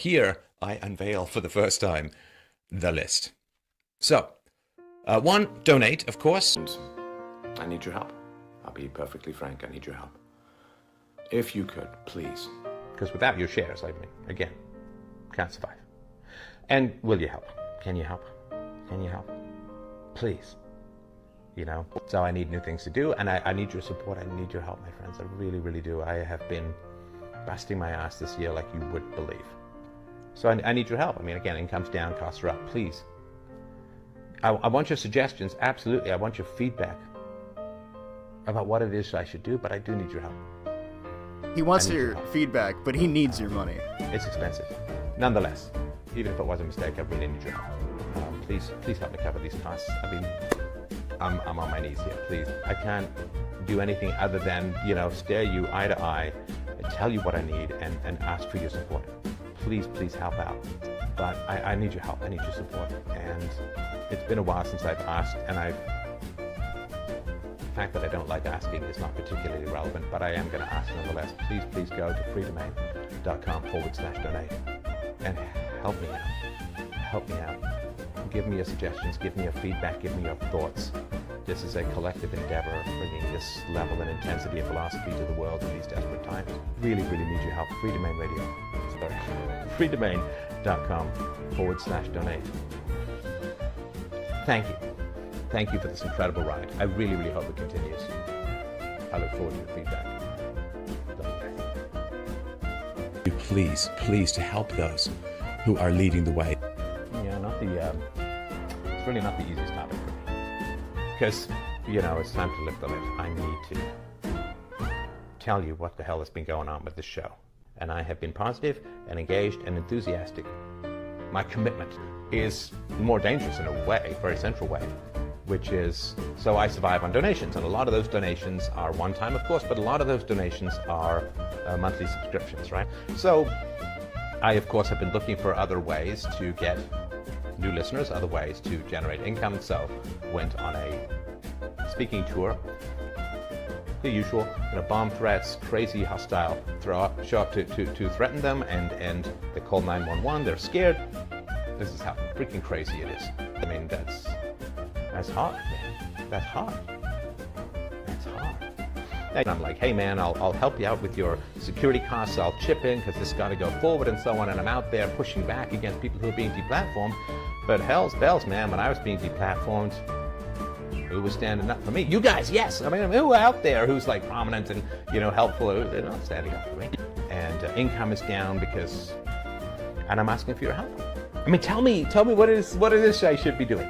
here I unveil for the first time the list. So, one, donate, of course. I need your help. I'll be perfectly frank, I need your help. If you could, please. Because without your shares, I mean, again, can't survive. And will you help? Can you help? Can you help? Please. You know, so I need new things to do, and I need your support. I need your help, my friends. I really, really do. I have been busting my ass this year like you would believe. So I need your help. I mean, again, income's down, costs are up. Please. I want your suggestions, absolutely. I want your feedback about what it is I should do, but I do need your help. He wants your feedback, but he needs your money. It's expensive. Nonetheless, even if it was a mistake, I really need your help. Please help me cover these costs. I mean, I'm on my knees here, please. I can't do anything other than, you know, stare you eye to eye, and tell you what I need, and ask for your support. Please help out. But I need your help, I need your support. And it's been a while since I've asked, and the fact that I don't like asking is not particularly relevant, but I am going to ask nonetheless. Please go to freedomain.com/donate and help me out. Help me out. Give me your suggestions, give me your feedback, give me your thoughts. This is a collective endeavor of bringing this level and intensity of philosophy to the world in these desperate times. Really, really need your help. Free Domain Radio. Sorry. freedomain.com/donate. Thank you. Thank you for this incredible ride. I really, really hope it continues. I look forward to your feedback. Please, to help those who are leading the way. It's really not the easiest topic for me. Because, you know, it's time to lift the lid. I need to tell you what the hell has been going on with this show. And I have been positive and engaged and enthusiastic. My commitment is more dangerous in a way, very central way, which is, so I survive on donations. And a lot of those donations are one-time, of course, but a lot of those donations are monthly subscriptions, right? So I, of course, have been looking for other ways to get new listeners, other ways to generate income. So went on a speaking tour, the usual, you know, bomb threats, crazy, hostile, show up to threaten them, and they call 911. They're scared. This is how freaking crazy it is. I mean, that's hard, man. That's hard. That's hard. And I'm like, hey man, I'll help you out with your security costs. I'll chip in because this has got to go forward and so on. And I'm out there pushing back against people who are being deplatformed. But hell's bells, man, when I was being deplatformed, who was standing up for me? You guys, yes. I mean, who out there who's like prominent and, you know, helpful? They're not standing up for me. And income is down and I'm asking for your help. I mean, tell me what it is I should be doing.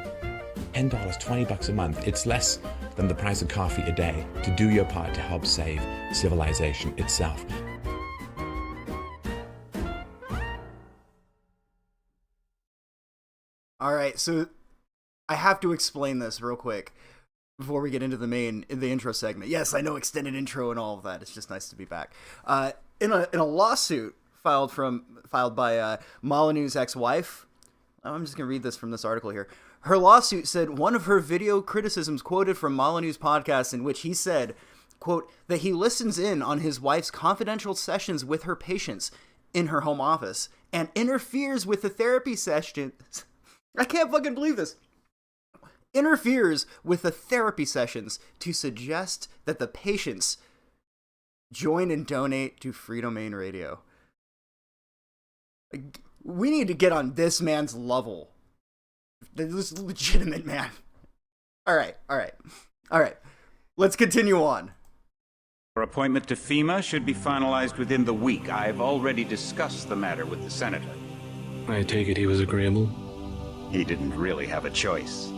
$10, $20 a month. It's less than the price of coffee a day to do your part to help save civilization itself. All right, so I have to explain this real quick before we get into the intro segment. Yes, I know, extended intro and all of that. It's just nice to be back. In a lawsuit filed by Molyneux's ex-wife. I'm just gonna read this from this article here. Her lawsuit said one of her video criticisms quoted from Molyneux's podcast, in which he said, quote, that he listens in on his wife's confidential sessions with her patients in her home office and interferes with the therapy sessions. I can't fucking believe this. Interferes with the therapy sessions to suggest that the patients join and donate to Free Domain Radio. We need to get on this man's level. This is legitimate, man. All right. Let's continue on. Our appointment to FEMA should be finalized within the week. I've already discussed the matter with the senator. I take it he was agreeable? He didn't really have a choice.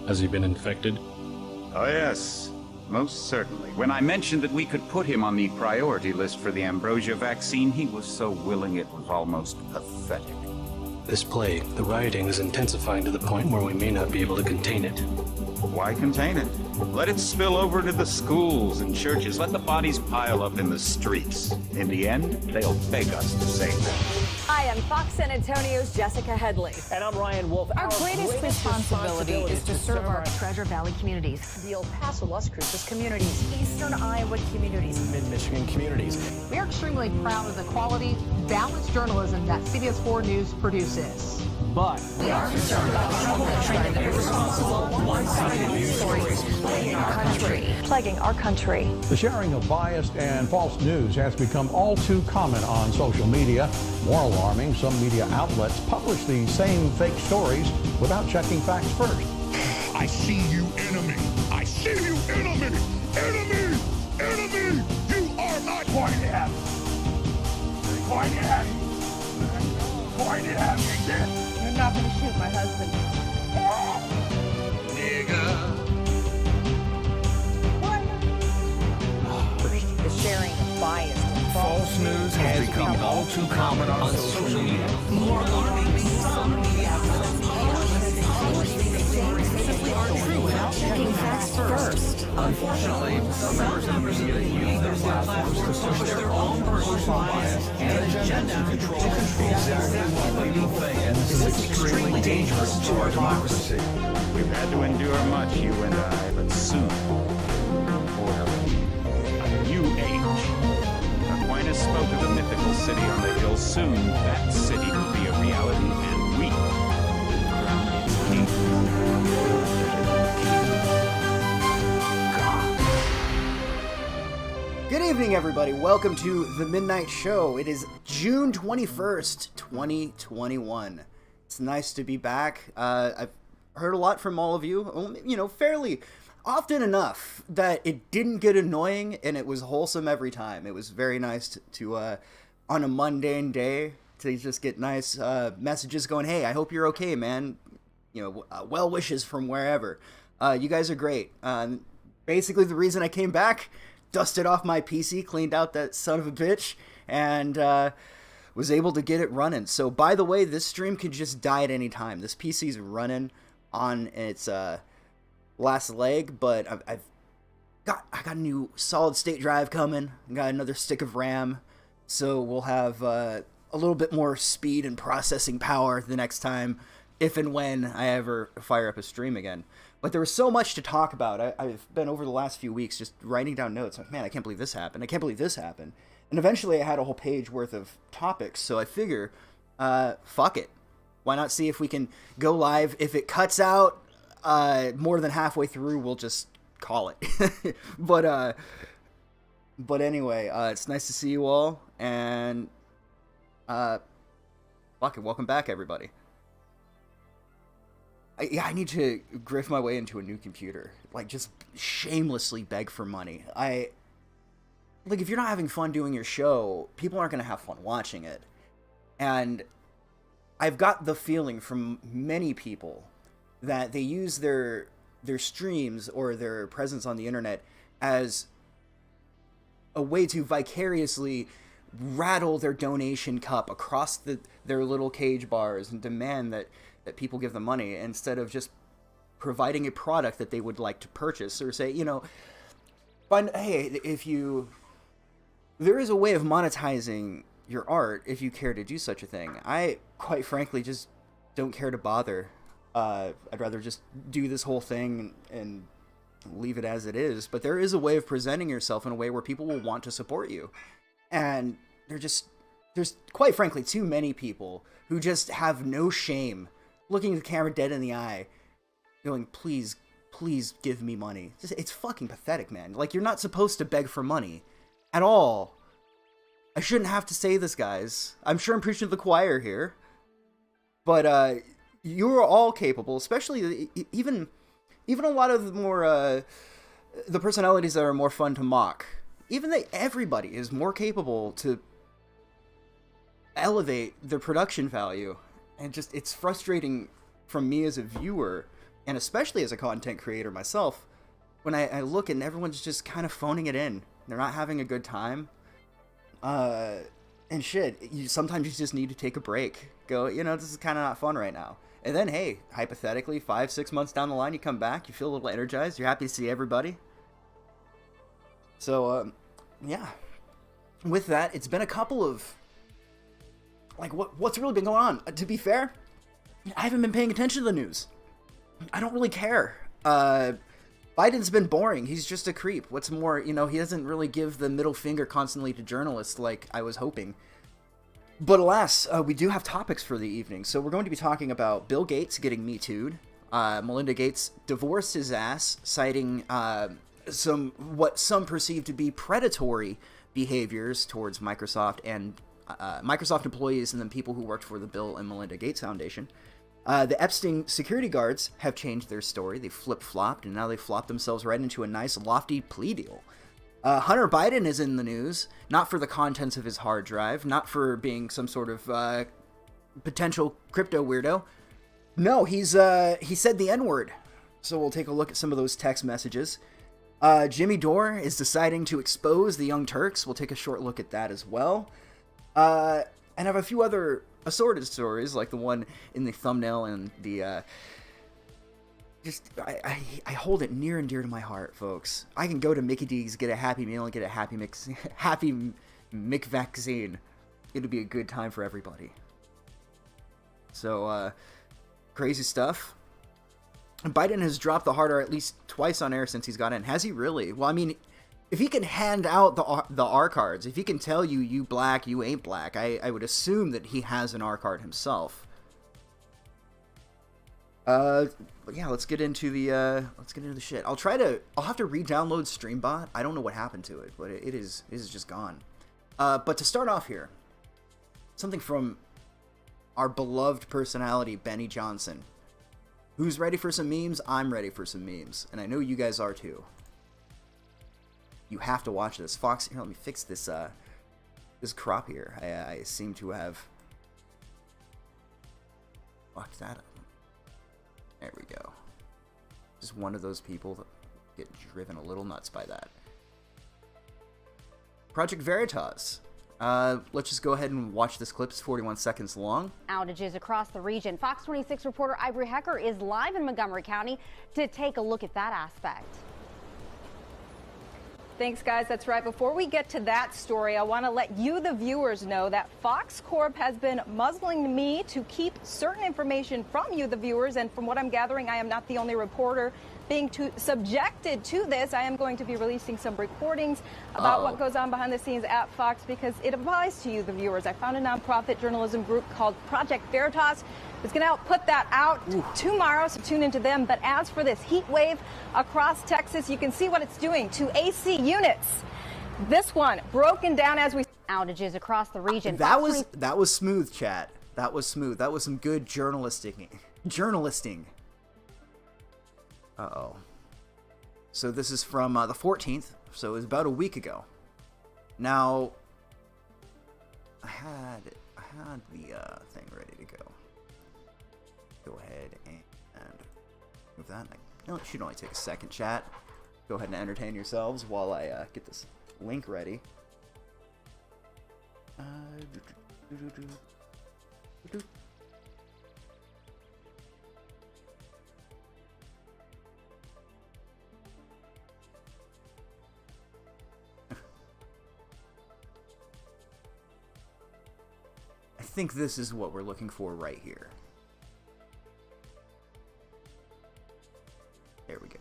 Has he been infected? Oh yes, most certainly. When I mentioned that we could put him on the priority list for the ambrosia vaccine, he was so willing it was almost pathetic. This plague, the rioting is intensifying to the point where we may not be able to contain it. Why contain it? Let it spill over to the schools and churches. Let the bodies pile up in the streets. In the end, they'll beg us to save them. Hi, I'm Fox San Antonio's Jessica Headley. And I'm Ryan Wolf. Our greatest responsibility is to serve our Treasure Valley communities, the El Paso, Las Cruces communities, Eastern Iowa communities, Mid-Michigan communities. We are extremely proud of the quality, balanced journalism that CBS 4 News produces. But we are concerned about the trend of irresponsible, one-sided news stories plaguing our country. The sharing of biased and false news has become all too common on social media. More alarming, some media outlets publish these same fake stories without checking facts first. I see you, enemy. I see you, enemy. Enemy! Enemy! You are not going to have me. Going to have me. Going to have me. You're not going to shoot my husband. Nigga. The sharing of biased and false News has become all too common on social media. More alarming, some media simply aren't true without checking facts first. Unfortunately, some members of the media use their platforms to push their own personal bias and agenda to control exactly what we think. And this is extremely dangerous to our democracy. We've had to endure much, you and I, but soon, or a new age. Aquinas spoke of the mythical city on the hill. Soon, that city will be a reality, and we will crown its king. Good evening, everybody. Welcome to The Midnight Show. It is June 21st, 2021. It's nice to be back. I've heard a lot from all of you, fairly often enough that it didn't get annoying and it was wholesome every time. It was very nice to on a mundane day, to just get nice messages going, hey, I hope you're okay, man. Well wishes from wherever. You guys are great. Basically, the reason I came back, dusted off my PC, cleaned out that son of a bitch, and was able to get it running. So, by the way, this stream could just die at any time. This PC's running on its last leg, but I got a new solid state drive coming. I got another stick of RAM, so we'll have a little bit more speed and processing power the next time, if and when I ever fire up a stream again. But there was so much to talk about. I've been over the last few weeks just writing down notes. Like, man, I can't believe this happened. I can't believe this happened. And eventually I had a whole page worth of topics. So I figure, fuck it. Why not see if we can go live? If it cuts out more than halfway through, we'll just call it. But anyway, it's nice to see you all. And fuck it. Welcome back, everybody. I need to grift my way into a new computer. Like, just shamelessly beg for money. If you're not having fun doing your show, people aren't going to have fun watching it. And I've got the feeling from many people that they use their streams or their presence on the internet as a way to vicariously rattle their donation cup across their little cage bars and demand that people give them money instead of just providing a product that they would like to purchase, or say, there is a way of monetizing your art if you care to do such a thing. I, quite frankly, just don't care to bother. I'd rather just do this whole thing and leave it as it is. But there is a way of presenting yourself in a way where people will want to support you. And there's quite frankly too many people who just have no shame looking the camera dead in the eye, going, please give me money. It's fucking pathetic, man. Like, you're not supposed to beg for money at all. I shouldn't have to say this, guys. I'm sure I'm preaching to the choir here. But you're all capable, especially even a lot of the more the personalities that are more fun to mock. Everybody is more capable to elevate their production value. And it's frustrating from me as a viewer, and especially as a content creator myself, when I look and everyone's just kind of phoning it in. They're not having a good time. And shit, sometimes you just need to take a break. Go, this is kind of not fun right now. And then, hey, hypothetically, 5-6 months down the line, you come back, you feel a little energized, you're happy to see everybody. So, yeah. With that, it's been a couple of... what's really been going on? To be fair, I haven't been paying attention to the news. I don't really care. A Biden's been boring. He's just a creep. What's more, he doesn't really give the middle finger constantly to journalists like I was hoping. But alas, we do have topics for the evening. So we're going to be talking about Bill Gates getting Me Too'd. Melinda Gates divorced his ass, citing what some perceive to be predatory behaviors towards Microsoft and Microsoft employees and then people who worked for the Bill and Melinda Gates Foundation. The Epstein security guards have changed their story. They flip-flopped, and now they flopped themselves right into a nice, lofty plea deal. Hunter Biden is in the news, not for the contents of his hard drive, not for being some sort of potential crypto weirdo. No, he said the N-word. So we'll take a look at some of those text messages. Jimmy Dore is deciding to expose the Young Turks. We'll take a short look at that as well. And I have a few other assorted stories, like the one in the thumbnail and the... I hold it near and dear to my heart, folks. I can go to Mickey D's, get a Happy Meal, and get a Happy Mick vaccine. It'll be a good time for everybody. So, crazy stuff. Biden has dropped the hard R at least twice on air since he's got in. Has he really? Well, I mean, if he can hand out the R cards, if he can tell you black, you ain't black, I would assume that he has an R card himself. But yeah, let's get into the shit. I'll have to re-download Streambot. I don't know what happened to it, but it is just gone. But to start off here, something from our beloved personality, Benny Johnson. Who's ready for some memes? I'm ready for some memes, and I know you guys are too. You have to watch this. Fox, here, let me fix this this crop here. I seem to have fucked that up. There we go. Just one of those people that get driven a little nuts by that. Project Veritas. Let's just go ahead and watch this clip. It's 41 seconds long. Outages across the region. Fox 26 reporter Ivory Hecker is live in Montgomery County to take a look at that aspect. Thanks, guys. That's right. Before we get to that story, I want to let you, the viewers, know that Fox Corp has been muzzling me to keep certain information from you, the viewers. And from what I'm gathering, I am not the only reporter being subjected to this. I am going to be releasing some recordings about what goes on behind the scenes at Fox because it applies to you, the viewers. I found a nonprofit journalism group called Project Veritas. It's going to help put that out tomorrow, so tune into them. But as for this heat wave across Texas, you can see what it's doing to AC units. This one broken down as we... Outages across the region. That was smooth, chat. That was smooth. That was some good journalisting. Uh-oh. So this is from the 14th, so it was about a week ago. Now, I had the thing ready to go. Go ahead and move that. It should only take a second, chat. Go ahead and entertain yourselves while I get this link ready. I think this is what we're looking for right here. There we go.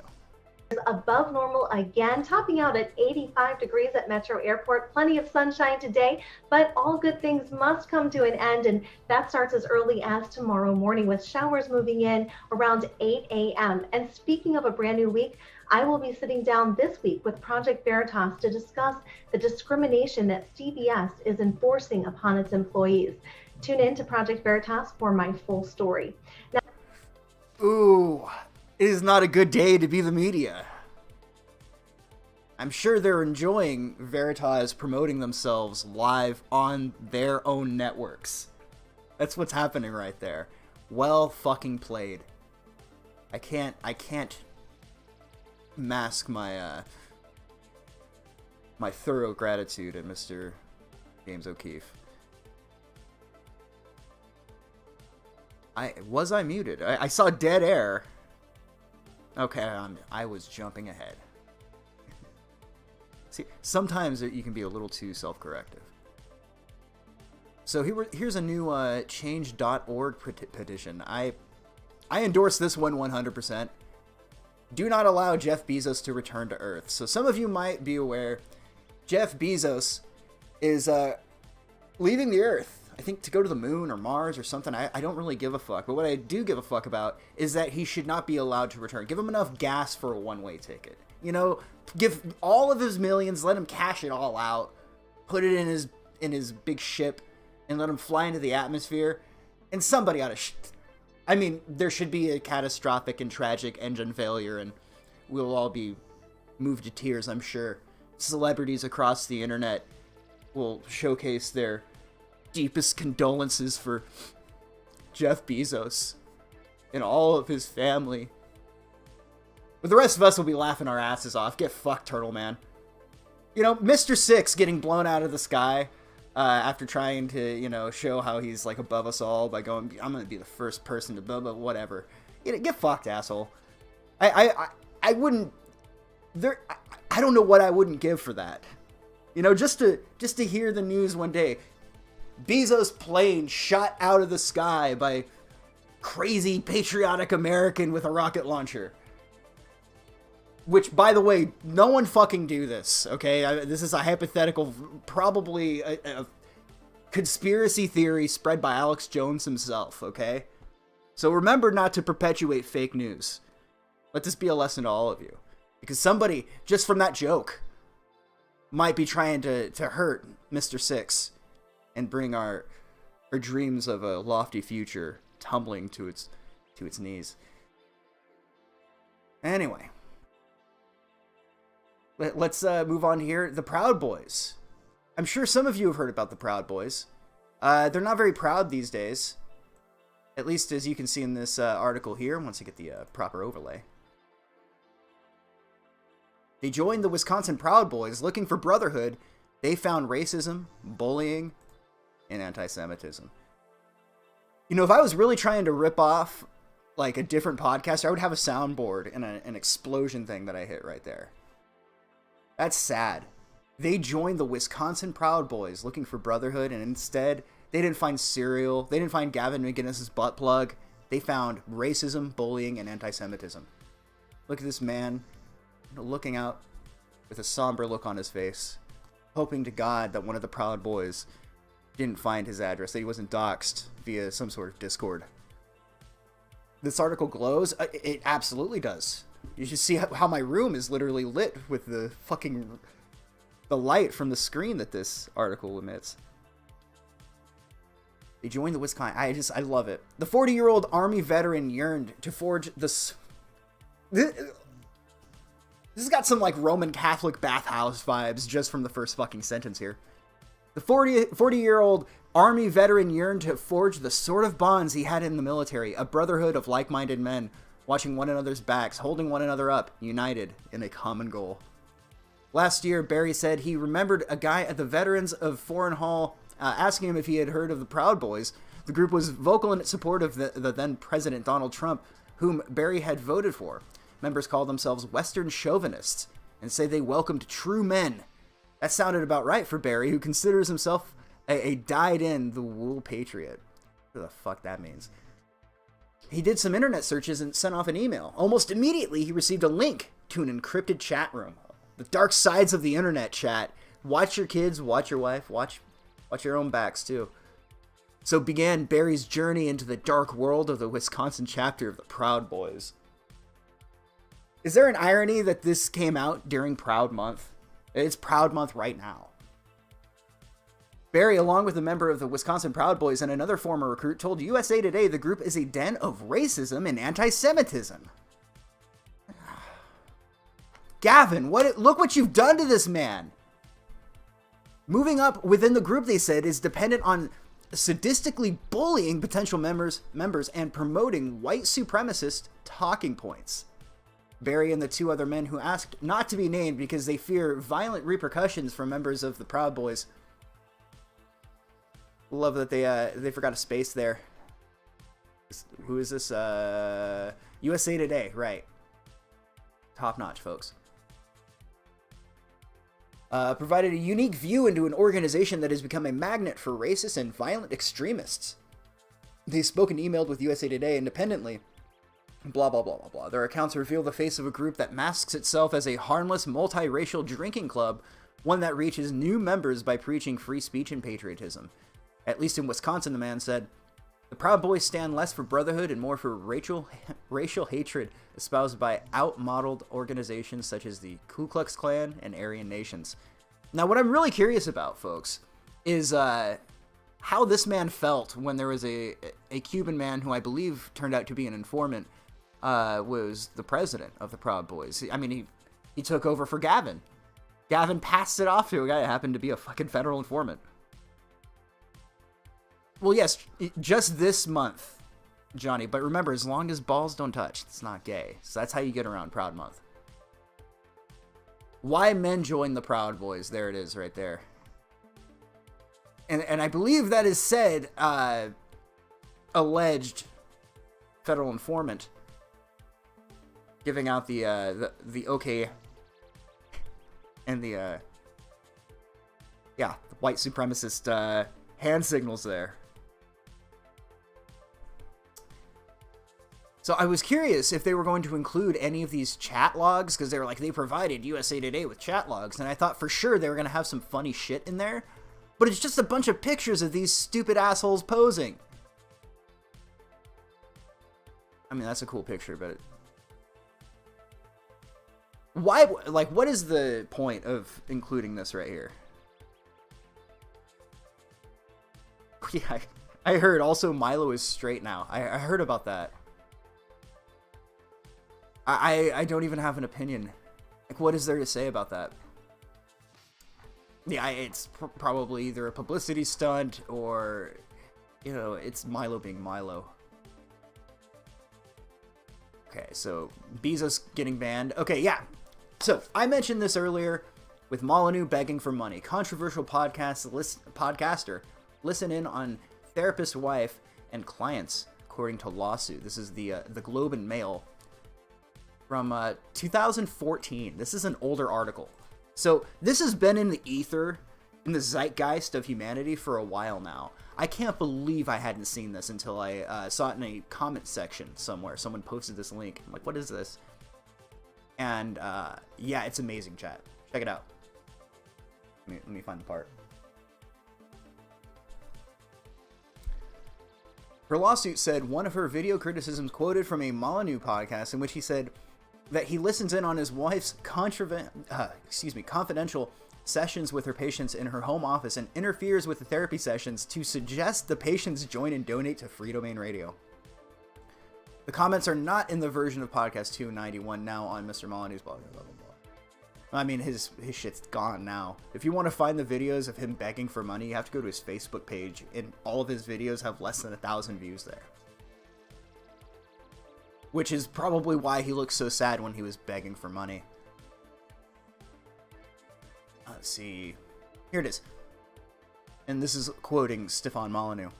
Above normal again, topping out at 85 degrees at Metro Airport. Plenty of sunshine today, but all good things must come to an end, and that starts as early as tomorrow morning with showers moving in around 8 a.m. And speaking of a brand new week, I will be sitting down this week with Project Veritas to discuss the discrimination that CBS is enforcing upon its employees. Tune in to Project Veritas for my full story. Now, ooh, it is not a good day to be the media. I'm sure they're enjoying Veritas promoting themselves live on their own networks. That's what's happening right there. Well fucking played. I can't mask my my thorough gratitude at Mr. James O'Keefe. Was I muted? I saw dead air. Okay, I was jumping ahead. See, sometimes you can be a little too self-corrective. So here's a new change.org petition. I endorse this one 100%. do not allow Jeff Bezos to return to Earth. So some of you might be aware, Jeff Bezos is leaving the Earth, I think to go to the moon or Mars or something. I don't really give a fuck. But what I do give a fuck about is that he should not be allowed to return. Give him enough gas for a one-way ticket. You know, give all of his millions, let him cash it all out, put it in his big ship, and let him fly into the atmosphere. And somebody ought to... I mean, there should be a catastrophic and tragic engine failure, and we'll all be moved to tears, I'm sure. Celebrities across the internet will showcase their deepest condolences for Jeff Bezos and all of his family. But the rest of us will be laughing our asses off. Get fucked, Turtle Man. You know, Mr. Six getting blown out of the sky after trying to, you know, show how he's, like, above us all by going, I'm going to be the first person to blah, blah, whatever. You know, get fucked, asshole. I wouldn't... I don't know what I wouldn't give for that. You know, just to hear the news one day. Bezos' plane shot out of the sky by crazy patriotic American with a rocket launcher. Which, by the way, no one fucking do this, okay? This is a hypothetical, probably a conspiracy theory spread by Alex Jones himself, okay? So remember not to perpetuate fake news. Let this be a lesson to all of you. Because somebody, just from that joke, might be trying to hurt Mr. Six and bring our dreams of a lofty future tumbling to its knees. Anyway. Let's move on here. The Proud Boys. I'm sure some of you have heard about the Proud Boys. They're not very proud these days. At least as you can see in this article here, once I get the proper overlay. They joined the Wisconsin Proud Boys looking for brotherhood. They found racism, bullying, and anti-Semitism. You know, if I was really trying to rip off like a different podcast, I would have a soundboard and an explosion thing that I hit right there. That's sad. They joined the Wisconsin Proud Boys looking for brotherhood, and instead, they didn't find cereal. They didn't find Gavin McInnes's butt plug. They found racism, bullying, and anti-Semitism. Look at this man looking out with a somber look on his face, hoping to God that one of the Proud Boys didn't find his address, that he wasn't doxxed via some sort of Discord. This article glows. It absolutely does. You should see how my room is literally lit with the light from the screen that this article emits. They joined the Wisconsin. I love it. The 40-year-old Army veteran yearned to forge this has got some like Roman Catholic bathhouse vibes just from the first fucking sentence here. The 40-year-old Army veteran yearned to forge the sort of bonds he had in the military, a brotherhood of like-minded men, watching one another's backs, holding one another up, united in a common goal. Last year, Barry said he remembered a guy at the Veterans of Foreign Hall asking him if he had heard of the Proud Boys. The group was vocal in support of the then President Donald Trump, whom Barry had voted for. Members called themselves Western chauvinists and say they welcomed true men. That sounded about right for Barry, who considers himself a dyed-in the wool patriot. What the fuck that means. He did some internet searches and sent off an email. Almost immediately, he received a link to an encrypted chat room. The dark sides of the internet chat. Watch your kids, watch your wife, watch your own backs too. So began Barry's journey into the dark world of the Wisconsin chapter of the Proud Boys. Is there an irony that this came out during Proud Month? It's Proud Month right now. Barry, along with a member of the Wisconsin Proud Boys and another former recruit, told USA Today the group is a den of racism and anti-Semitism. Gavin, look what you've done to this man. Moving up within the group, they said, is dependent on sadistically bullying potential members and promoting white supremacist talking points. Barry and the two other men who asked not to be named because they fear violent repercussions from members of the Proud Boys. Love that they forgot a space there. Who is this? USA Today, right. Top notch, folks. Provided a unique view into an organization that has become a magnet for racist and violent extremists. They spoke and emailed with USA Today independently. blah, blah, blah, blah, blah. Their accounts reveal the face of a group that masks itself as a harmless, multiracial drinking club, one that reaches new members by preaching free speech and patriotism. At least in Wisconsin, the man said, the Proud Boys stand less for brotherhood and more for racial hatred espoused by out-modeled organizations such as the Ku Klux Klan and Aryan Nations. Now, what I'm really curious about, folks, is how this man felt when there was a Cuban man who I believe turned out to be an informant, was the president of the Proud Boys. I mean, he took over for Gavin. Gavin passed it off to a guy that happened to be a fucking federal informant. Well, yes, just this month, Johnny. But remember, as long as balls don't touch, it's not gay. So that's how you get around Proud Month. Why men join the Proud Boys. There it is right there. And I believe that is said, alleged federal informant giving out the okay and the white supremacist hand signals there. So I was curious if they were going to include any of these chat logs, because they were like, they provided USA Today with chat logs, and I thought for sure they were going to have some funny shit in there, but it's just a bunch of pictures of these stupid assholes posing. I mean, that's a cool picture, but why, like, what is the point of including this right here? Yeah, I heard also Milo is straight now. I heard about that. I don't even have an opinion. Like, what is there to say about that? Yeah, it's probably either a publicity stunt or, you know, it's Milo being Milo. Okay, so Bezos getting banned. Okay, yeah. So I mentioned this earlier with Molyneux begging for money. Controversial podcaster listen in on therapist wife and clients, according to lawsuit. This is the Globe and Mail from 2014. This is an older article. So this has been in the ether, in the zeitgeist of humanity for a while now. I can't believe I hadn't seen this until I saw it in a comment section somewhere. Someone posted this link. I'm like, what is this? And yeah, it's amazing, chat. Check it out. Let me find the part. Her lawsuit said one of her video criticisms quoted from a Molyneux podcast in which he said that he listens in on his wife's confidential sessions with her patients in her home office and interferes with the therapy sessions to suggest the patients join and donate to Free Domain Radio. The comments are not in the version of podcast 291 now on Mr. Molyneux's blog. Blah, blah, blah. I mean, his shit's gone now. If you want to find the videos of him begging for money, you have to go to his Facebook page, and all of his videos have less than 1,000 views there. Which is probably why he looked so sad when he was begging for money. Let's see. Here it is. And this is quoting Stefan Molyneux.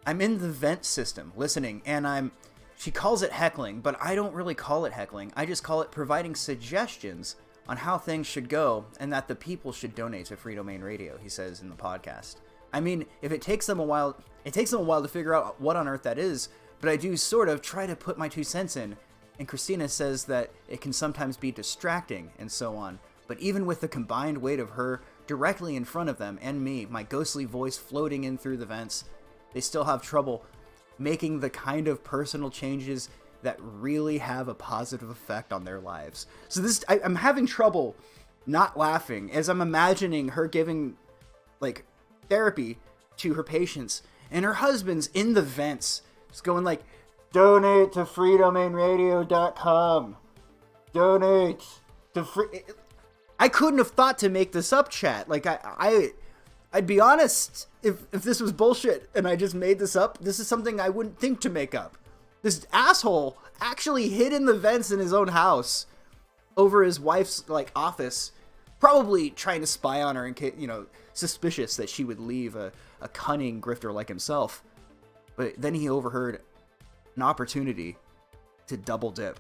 I'm in the vent system, listening, and she calls it heckling, but I don't really call it heckling. I just call it providing suggestions on how things should go and that the people should donate to Free Domain Radio, he says in the podcast. I mean, if it takes them a while to figure out what on earth that is, but I do sort of try to put my 2 cents in, and Christina says that it can sometimes be distracting and so on. But even with the combined weight of her directly in front of them and me, my ghostly voice floating in through the vents, they still have trouble making the kind of personal changes that really have a positive effect on their lives. So I'm having trouble not laughing as I'm imagining her giving, like, therapy to her patients, and her husband's in the vents, just going like, donate to freedomainradio.com. Donate to free... I couldn't have thought to make this up, chat. Like, I'd be honest, if this was bullshit and I just made this up, this is something I wouldn't think to make up. This asshole actually hid in the vents in his own house over his wife's, like, office, probably trying to spy on her in case, you know, suspicious that she would leave a cunning grifter like himself. But then he overheard an opportunity to double dip.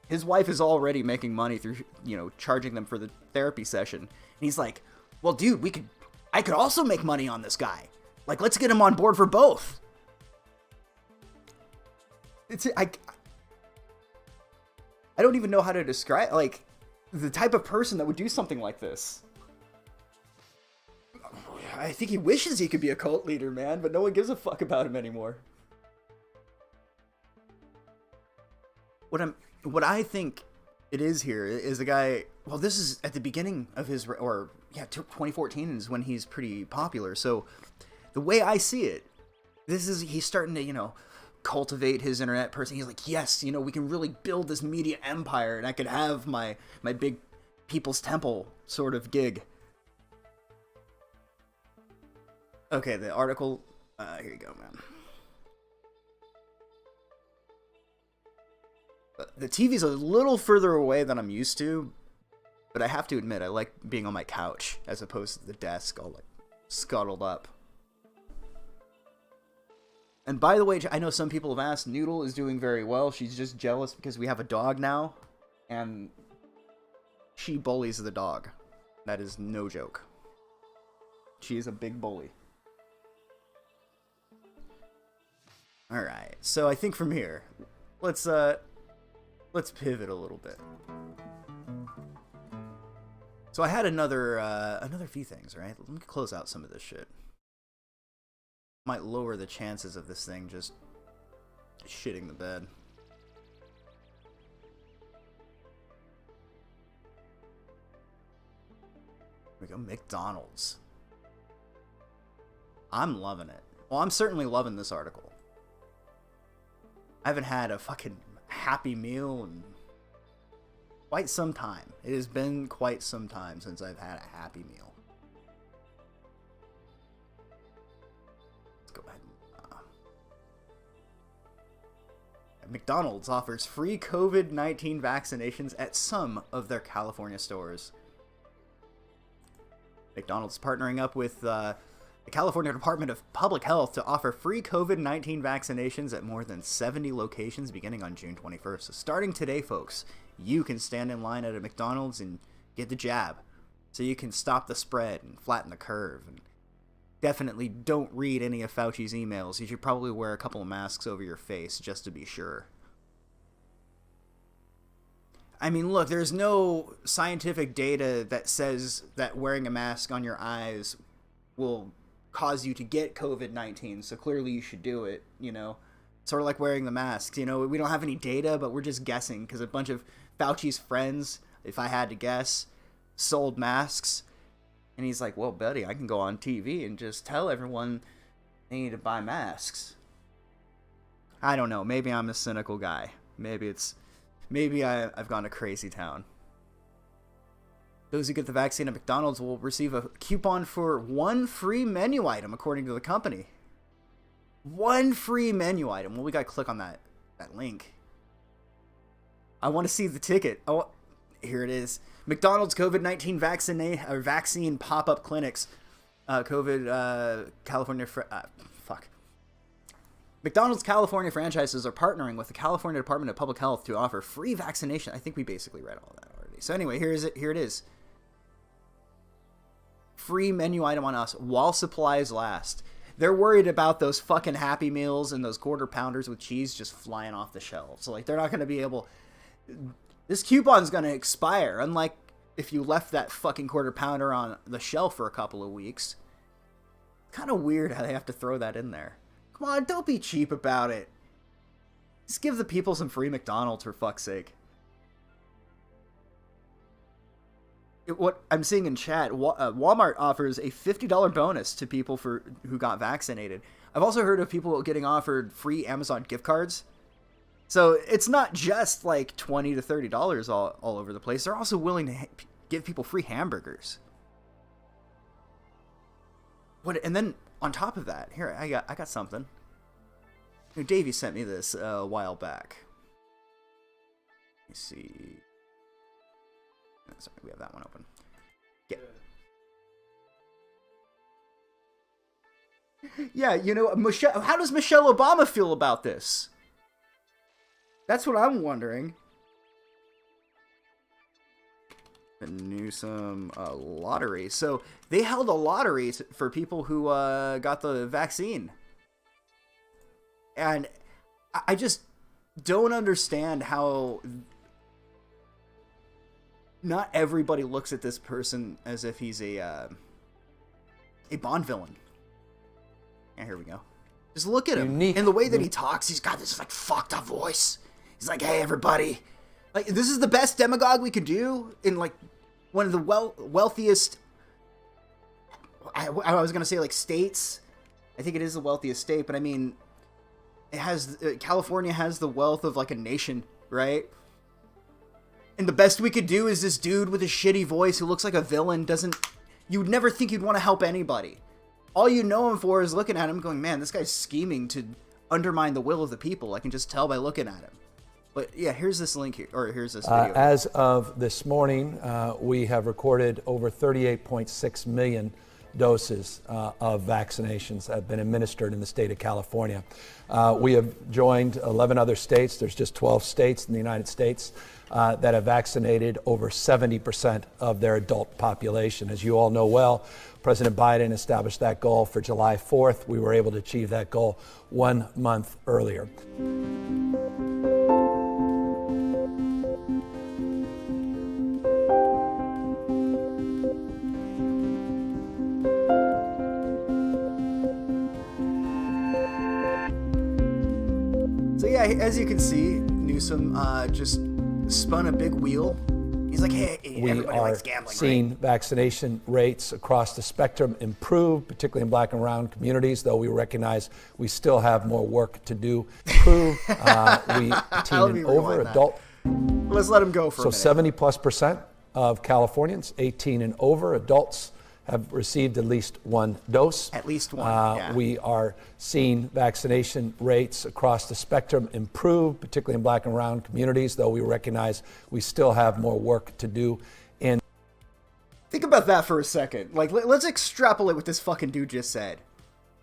His wife is already making money through, you know, charging them for the therapy session. And he's like, well, dude, I could also make money on this guy. Like, let's get him on board for both. I don't even know how to describe, like, the type of person that would do something like this. I think he wishes he could be a cult leader, man, but no one gives a fuck about him anymore. What I think it is here is the guy, well, this is at the beginning of his, 2014 is when he's pretty popular. So the way I see it, he's starting to, cultivate his internet person. He's like, yes, we can really build this media empire, and I could have my big People's Temple sort of gig. Okay, the article, here you go, man. The TV's a little further away than I'm used to, but I have to admit, I like being on my couch as opposed to the desk all like scuttled up. And by the way, I know some people have asked, Noodle is doing very well. She's just jealous because we have a dog now, and she bullies the dog. That is no joke. She is a big bully. Alright, so I think from here, let's pivot a little bit. So I had another few things, right? Let me close out some of this shit. Might lower the chances of this thing just shitting the bed. Here we go, McDonald's. I'm loving it. Well, I'm certainly loving this article. I haven't had a fucking Happy Meal in quite some time. It has been quite some time since I've had a Happy Meal. Let's go ahead and, McDonald's offers free COVID-19 vaccinations at some of their California stores. McDonald's partnering up with the California Department of Public Health to offer free COVID-19 vaccinations at more than 70 locations beginning on June 21st. So starting today, folks, you can stand in line at a McDonald's and get the jab so you can stop the spread and flatten the curve. And definitely don't read any of Fauci's emails. You should probably wear a couple of masks over your face just to be sure. I mean, look, there's no scientific data that says that wearing a mask on your eyes will cause you to get COVID-19, so clearly you should do it, Sort of like wearing the masks, we don't have any data, but we're just guessing, because a bunch of Fauci's friends, if I had to guess, sold masks, and he's like, well, buddy, I can go on TV and just tell everyone they need to buy masks. I don't know, maybe I'm a cynical guy. Maybe I've gone to crazy town. Those who get the vaccine at McDonald's will receive a coupon for one free menu item, according to the company. One free menu item. Well, we gotta click on that link. I want to see the ticket. Oh, here it is. McDonald's COVID-19 vaccine pop-up clinics. California. McDonald's California franchises are partnering with the California Department of Public Health to offer free vaccination. I think we basically read all that already. So anyway, here it is. Free menu item on us while supplies last. They're worried about those fucking Happy Meals and those quarter pounders with cheese just flying off the shelves. So, like, they're not going to be able... This coupon's going to expire, unlike if you left that fucking quarter pounder on the shelf for a couple of weeks. Kind of weird how they have to throw that in there. Come on, don't be cheap about it. Just give the people some free McDonald's, for fuck's sake. What I'm seeing in chat, Walmart offers a $50 bonus to people who got vaccinated. I've also heard of people getting offered free Amazon gift cards. So it's not just like $20 to $30 all over the place. They're also willing to give people free hamburgers. And then on top of that, here I got something. Davey sent me this a while back. Let me see. Sorry, we have that one open. Yeah, Michelle. How does Michelle Obama feel about this? That's what I'm wondering. The Newsom lottery. So they held a lottery for people who got the vaccine, and I just don't understand how not everybody looks at this person as if he's a Bond villain. Yeah, here we go. Just look at him. And the way that he talks, he's got this like fucked up voice. He's like, hey, everybody. Like, this is the best demagogue we could do in like one of the wealthiest, I was going to say like states. I think it is the wealthiest state, but I mean, it has, California has the wealth of like a nation, right? And the best we could do is this dude with a shitty voice who looks like a villain you would never think you'd want to help anybody. All you know him for is looking at him going, man, this guy's scheming to undermine the will of the people. I can just tell by looking at him. But yeah, here's this link here, or here's this video. As of this morning, we have recorded over 38.6 million doses of vaccinations have been administered in the state of California. We have joined 11 other states. There's just 12 states in the United States that have vaccinated over 70% of their adult population. As you all know well, President Biden established that goal for July 4th. We were able to achieve that goal 1 month earlier. So yeah, as you can see, Newsom just spun a big wheel. He's like, hey, everybody likes gambling, seeing right? vaccination rates across the spectrum improve, particularly in black and brown communities, though we recognize we still have more work to do. Improve, teen and over, adult. Let's let him go for a minute. So 70+% of Californians, 18 and over, adults, have received at least one dose. At least one, yeah. We are seeing vaccination rates across the spectrum improve, particularly in black and brown communities, though we recognize we still have more work to do. Think about that for a second. Like, let's extrapolate what this fucking dude just said.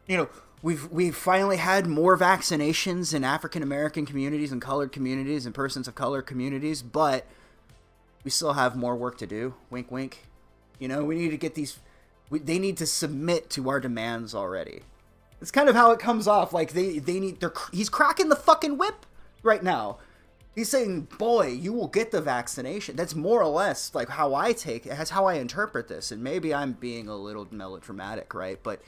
You know, we've finally had more vaccinations in African American communities and colored communities and persons of color communities, but we still have more work to do. Wink, wink. You know, we need to get these. They need to submit to our demands already. It's kind of how it comes off. Like he's cracking the fucking whip right now. He's saying, boy, you will get the vaccination. That's more or less like how I take it. That's how I interpret this. And maybe I'm being a little melodramatic, right? But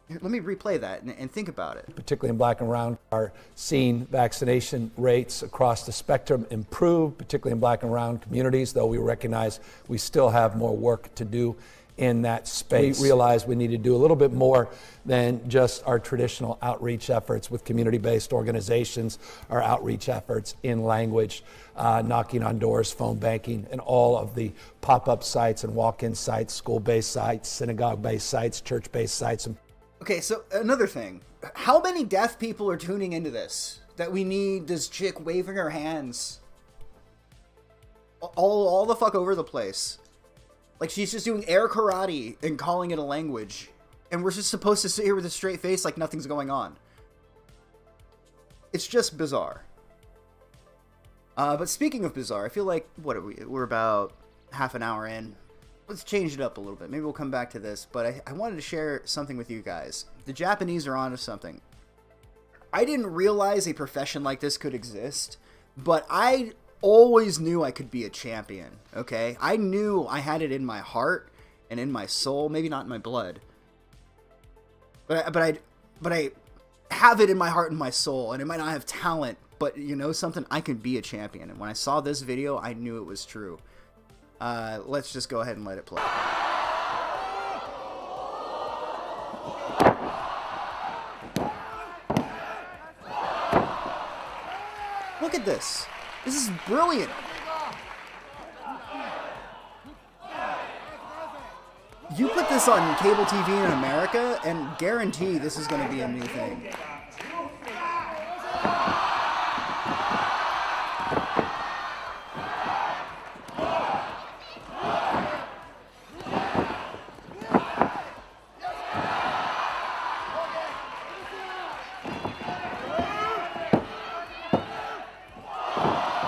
let me replay that and think about it. Particularly in black and brown, are seeing vaccination rates across the spectrum improve, particularly in black and brown communities, though we recognize we still have more work to do in that space. We realize we need to do a little bit more than just our traditional outreach efforts with community-based organizations, our outreach efforts in language, knocking on doors, phone banking, and all of the pop-up sites and walk-in sites, school-based sites, synagogue-based sites, church-based sites. Okay, so another thing. How many deaf people are tuning into this? That we need this chick waving her hands all the fuck over the place. Like, she's just doing air karate and calling it a language. And we're just supposed to sit here with a straight face like nothing's going on. It's just bizarre. But speaking of bizarre, I feel like, we're about half an hour in. Let's change it up a little bit. Maybe we'll come back to this. But I wanted to share something with you guys. The Japanese are onto something. I didn't realize a profession like this could exist. But I always knew I could be a champion, okay? I knew I had it in my heart and in my soul, maybe not in my blood. But I have it in my heart and my soul, and it might not have talent, but you know something? I can be a champion. And when I saw this video, I knew it was true. Let's just go ahead and let it play. Look at this. This is brilliant. You put this on cable TV in America, and guarantee this is going to be a new thing.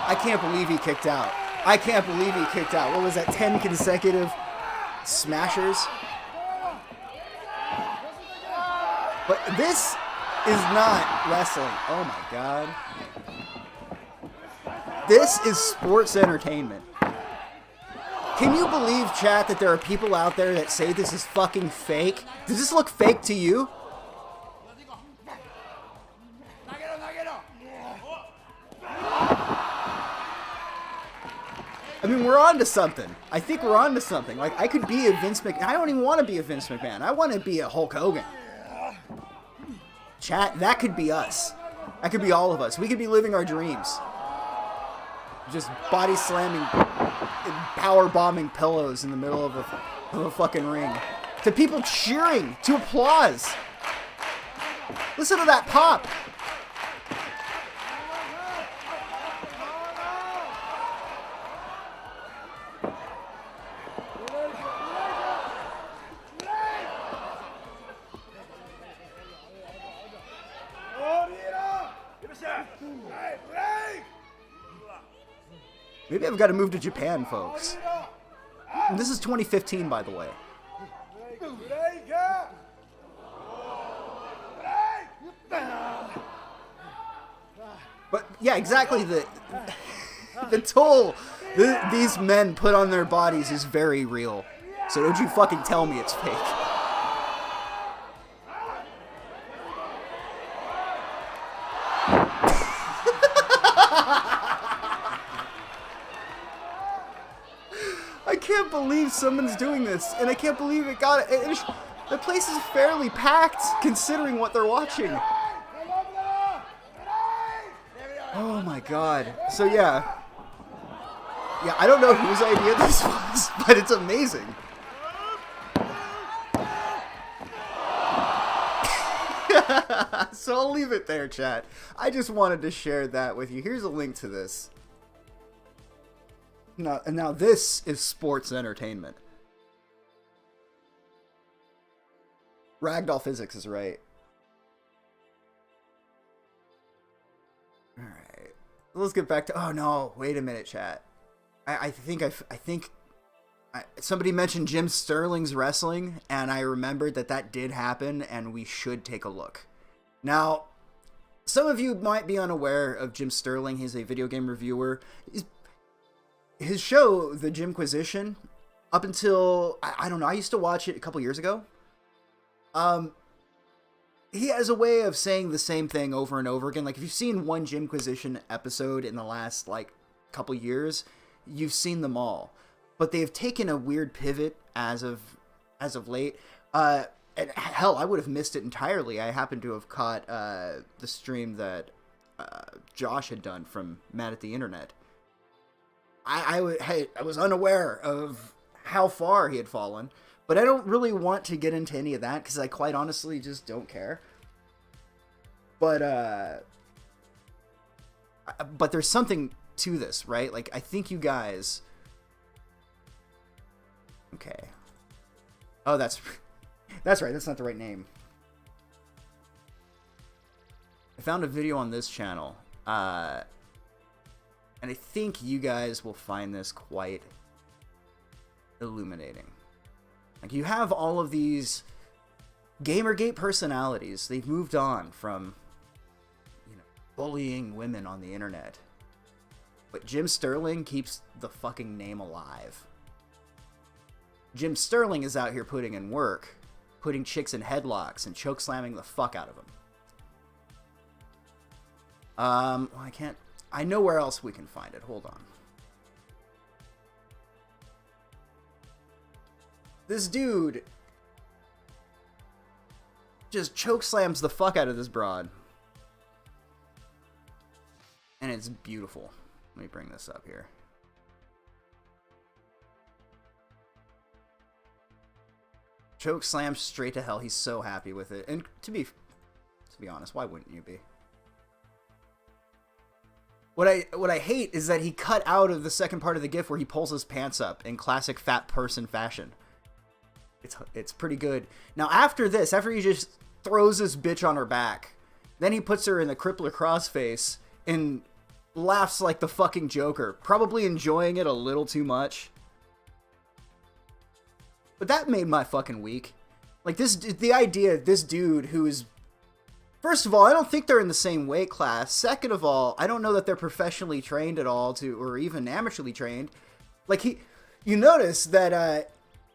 I can't believe he kicked out. I can't believe he kicked out. What was that, 10 consecutive smashers? But this is not wrestling. Oh my God. This is sports entertainment. Can you believe, chat, that there are people out there that say this is fucking fake? Does this look fake to you? I mean, we're on to something. I think we're on to something. Like, I could be a Vince McMahon. I don't even want to be a Vince McMahon. I want to be a Hulk Hogan. Chat, that could be us. That could be all of us. We could be living our dreams. Just body slamming, power bombing pillows in the middle of a fucking ring. To people cheering, to applause. Listen to that pop. Maybe I've got to move to Japan, folks. This is 2015, by the way. But yeah, exactly. The toll these men put on their bodies is very real. So don't you fucking tell me it's fake. I can't believe someone's doing this, and I can't believe it got it. The place is fairly packed, considering what they're watching. Oh my god. So yeah, I don't know whose idea this was, but it's amazing. So I'll leave it there, chat. I just wanted to share that with you. Here's a link to this. Now this is sports entertainment. Ragdoll physics is right. Alright. Let's get back to... Oh no, wait a minute, chat. I think somebody mentioned Jim Sterling's wrestling, and I remembered that did happen, and we should take a look. Now, some of you might be unaware of Jim Sterling. He's a video game reviewer. His show, The Jimquisition, up until, I don't know, I used to watch it a couple years ago. He has a way of saying the same thing over and over again. Like, if you've seen one Jimquisition episode in the last, like, couple years, you've seen them all. But they've taken a weird pivot as of late. And hell, I would have missed it entirely. I happened to have caught the stream that Josh had done from Mad at the Internet. I was unaware of how far he had fallen, but I don't really want to get into any of that because I quite honestly just don't care. But there's something to this, right? Like, I think you guys... Okay. Oh, that's right. That's not the right name. I found a video on this channel, and I think you guys will find this quite illuminating. Like, you have all of these Gamergate personalities. They've moved on from, bullying women on the internet. But Jim Sterling keeps the fucking name alive. Jim Sterling is out here putting in work, putting chicks in headlocks and choke slamming the fuck out of them. I know where else we can find it. Hold on. This dude just choke slams the fuck out of this broad. And it's beautiful. Let me bring this up here. Choke slam straight to hell. He's so happy with it. And to be honest, why wouldn't you be? What I hate is that he cut out of the second part of the GIF where he pulls his pants up in classic fat person fashion. It's pretty good. Now after this, after he just throws this bitch on her back, then he puts her in the crippler crossface and laughs like the fucking Joker, probably enjoying it a little too much. But that made my fucking week. Like, the idea of this dude who is... First of all, I don't think they're in the same weight class. Second of all, I don't know that they're professionally trained at all or even amateurly trained. Like, You notice that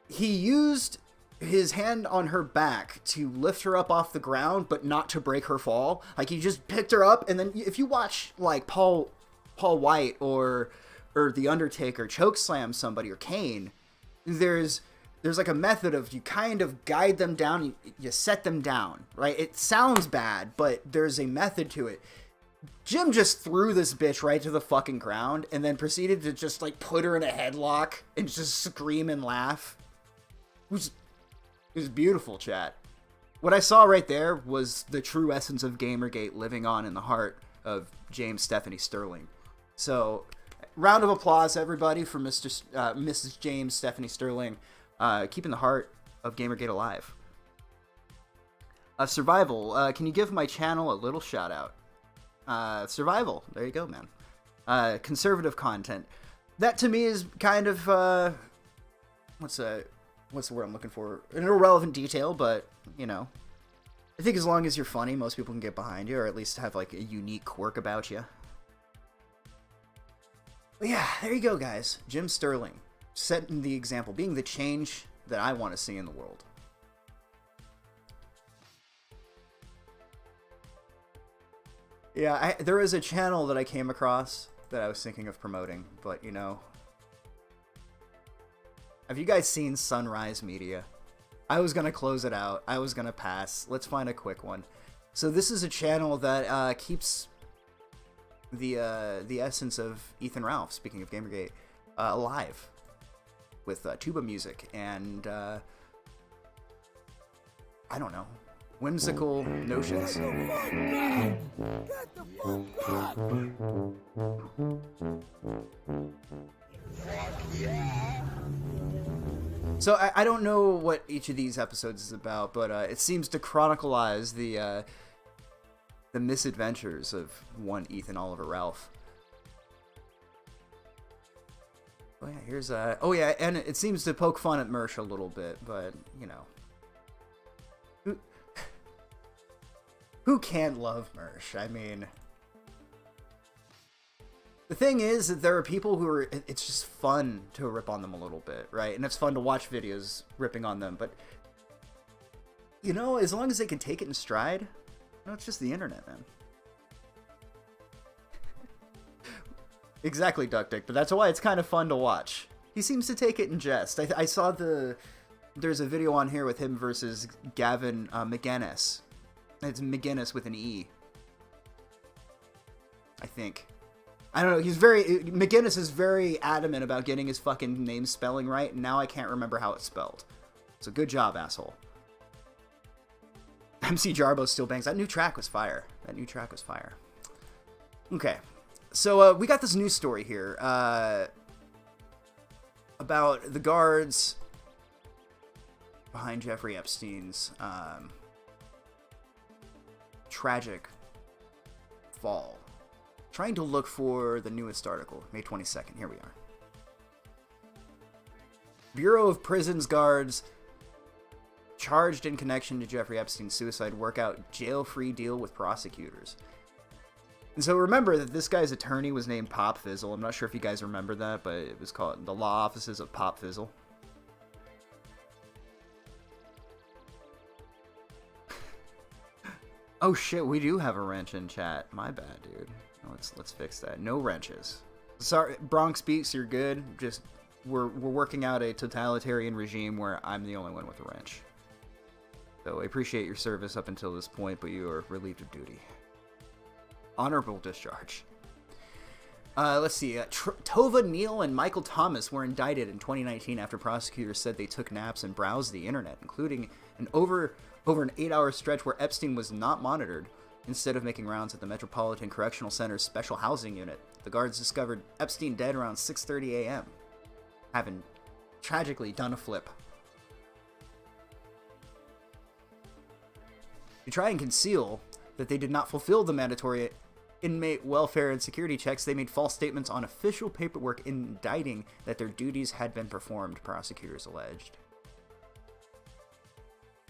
he used his hand on her back to lift her up off the ground, but not to break her fall. Like, he just picked her up, and then if you watch, like, Paul White or The Undertaker chokeslam somebody, or Kane, there's like a method of you kind of guide them down, you set them down, right? It sounds bad, but there's a method to it. Jim just threw this bitch right to the fucking ground and then proceeded to just, like, put her in a headlock and just scream and laugh. It was beautiful, chat. What I saw right there was the true essence of Gamergate living on in the heart of James Stephanie Sterling. So, round of applause, everybody, for Mrs. James Stephanie Sterling, keeping the heart of Gamergate alive. Survival, can you give my channel a little shout out? Survival, there you go, man. Conservative content. That to me is kind of, what's the word I'm looking for? An irrelevant detail, but, you know, I think as long as you're funny, most people can get behind you, or at least have, like, a unique quirk about you. But yeah, there you go, guys. Jim Sterling, setting the example, being the change that I want to see in the world. Yeah, there is a channel that I came across that I was thinking of promoting, but, you know, have you guys seen Sunrise Media? I was going to close it out. I was going to pass. Let's find a quick one. So this is a channel that keeps the essence of Ethan Ralph, speaking of Gamergate, alive with tuba music and, I don't know, whimsical notions. So I don't know what each of these episodes is about, but it seems to chronicleize the misadventures of one Ethan Oliver Ralph. Oh yeah, here's oh yeah, and it seems to poke fun at Mersh a little bit, but you know, who can't love Mersh? I mean, the thing is that there are people who are, it's just fun to rip on them a little bit, right? And it's fun to watch videos ripping on them, but, you know, as long as they can take it in stride, you know, it's just the internet, man. Exactly, Duck Dick, but that's why it's kind of fun to watch. He seems to take it in jest. I saw there's a video on here with him versus Gavin McGinnis. It's McGinnis with an E, I think. I don't know, McGinnis is very adamant about getting his fucking name spelling right, and now I can't remember how it's spelled. So good job, asshole. MC Jarbo still bangs. That new track was fire. Okay, so we got this news story here about the guards behind Jeffrey Epstein's tragic fall. Trying to look for the newest article, May 22nd. Here we are. Bureau of Prisons guards charged in connection to Jeffrey Epstein's suicide work out jail-free deal with prosecutors. And so remember that this guy's attorney was named Pop Fizzle. I'm not sure if you guys remember that, but it was called the Law Offices of Pop Fizzle. Oh shit, we do have a wrench in chat. My bad, dude. Let's fix that. No wrenches. Sorry, Bronx Beats, you're good. Just we're working out a totalitarian regime where I'm the only one with a wrench. So I appreciate your service up until this point, but you are relieved of duty. Honorable discharge. Let's see. Tova Neal and Michael Thomas were indicted in 2019 after prosecutors said they took naps and browsed the internet, including over an 8-hour stretch where Epstein was not monitored. Instead of making rounds at the Metropolitan Correctional Center's Special Housing Unit, the guards discovered Epstein dead around 6:30 a.m., having tragically done a flip. To try and conceal that they did not fulfill the mandatory inmate welfare and security checks, they made false statements on official paperwork indicting that their duties had been performed, prosecutors alleged.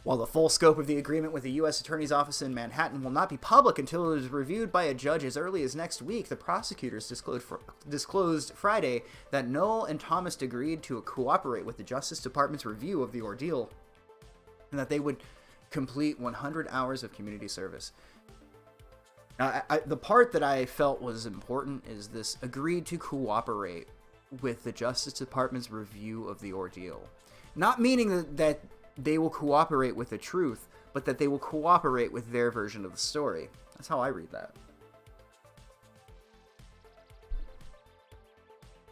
While the full scope of the agreement with the U.S. Attorney's Office in Manhattan will not be public until it is reviewed by a judge as early as next week, the prosecutors disclosed Friday that Noel and Thomas agreed to cooperate with the Justice Department's review of the ordeal and that they would complete 100 hours of community service. Now, the part that I felt was important is this: agreed to cooperate with the Justice Department's review of the ordeal. Not meaning that they will cooperate with the truth, but that they will cooperate with their version of the story. That's how I read that.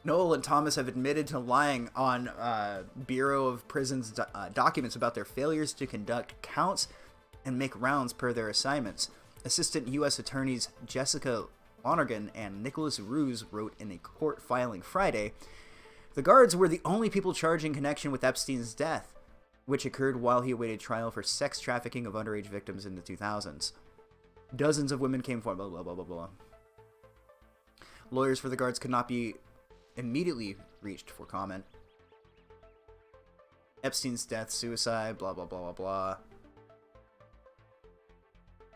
Noel and Thomas have admitted to lying on Bureau of Prisons documents about their failures to conduct counts and make rounds per their assignments. Assistant U.S. Attorneys Jessica Lonergan and Nicholas Ruse wrote in a court filing Friday, the guards were the only people charged in connection with Epstein's death, which occurred while he awaited trial for sex trafficking of underage victims in the 2000s. Dozens of women came forward, blah, blah, blah, blah, blah. Lawyers for the guards could not be immediately reached for comment. Epstein's death, suicide, blah, blah, blah, blah, blah.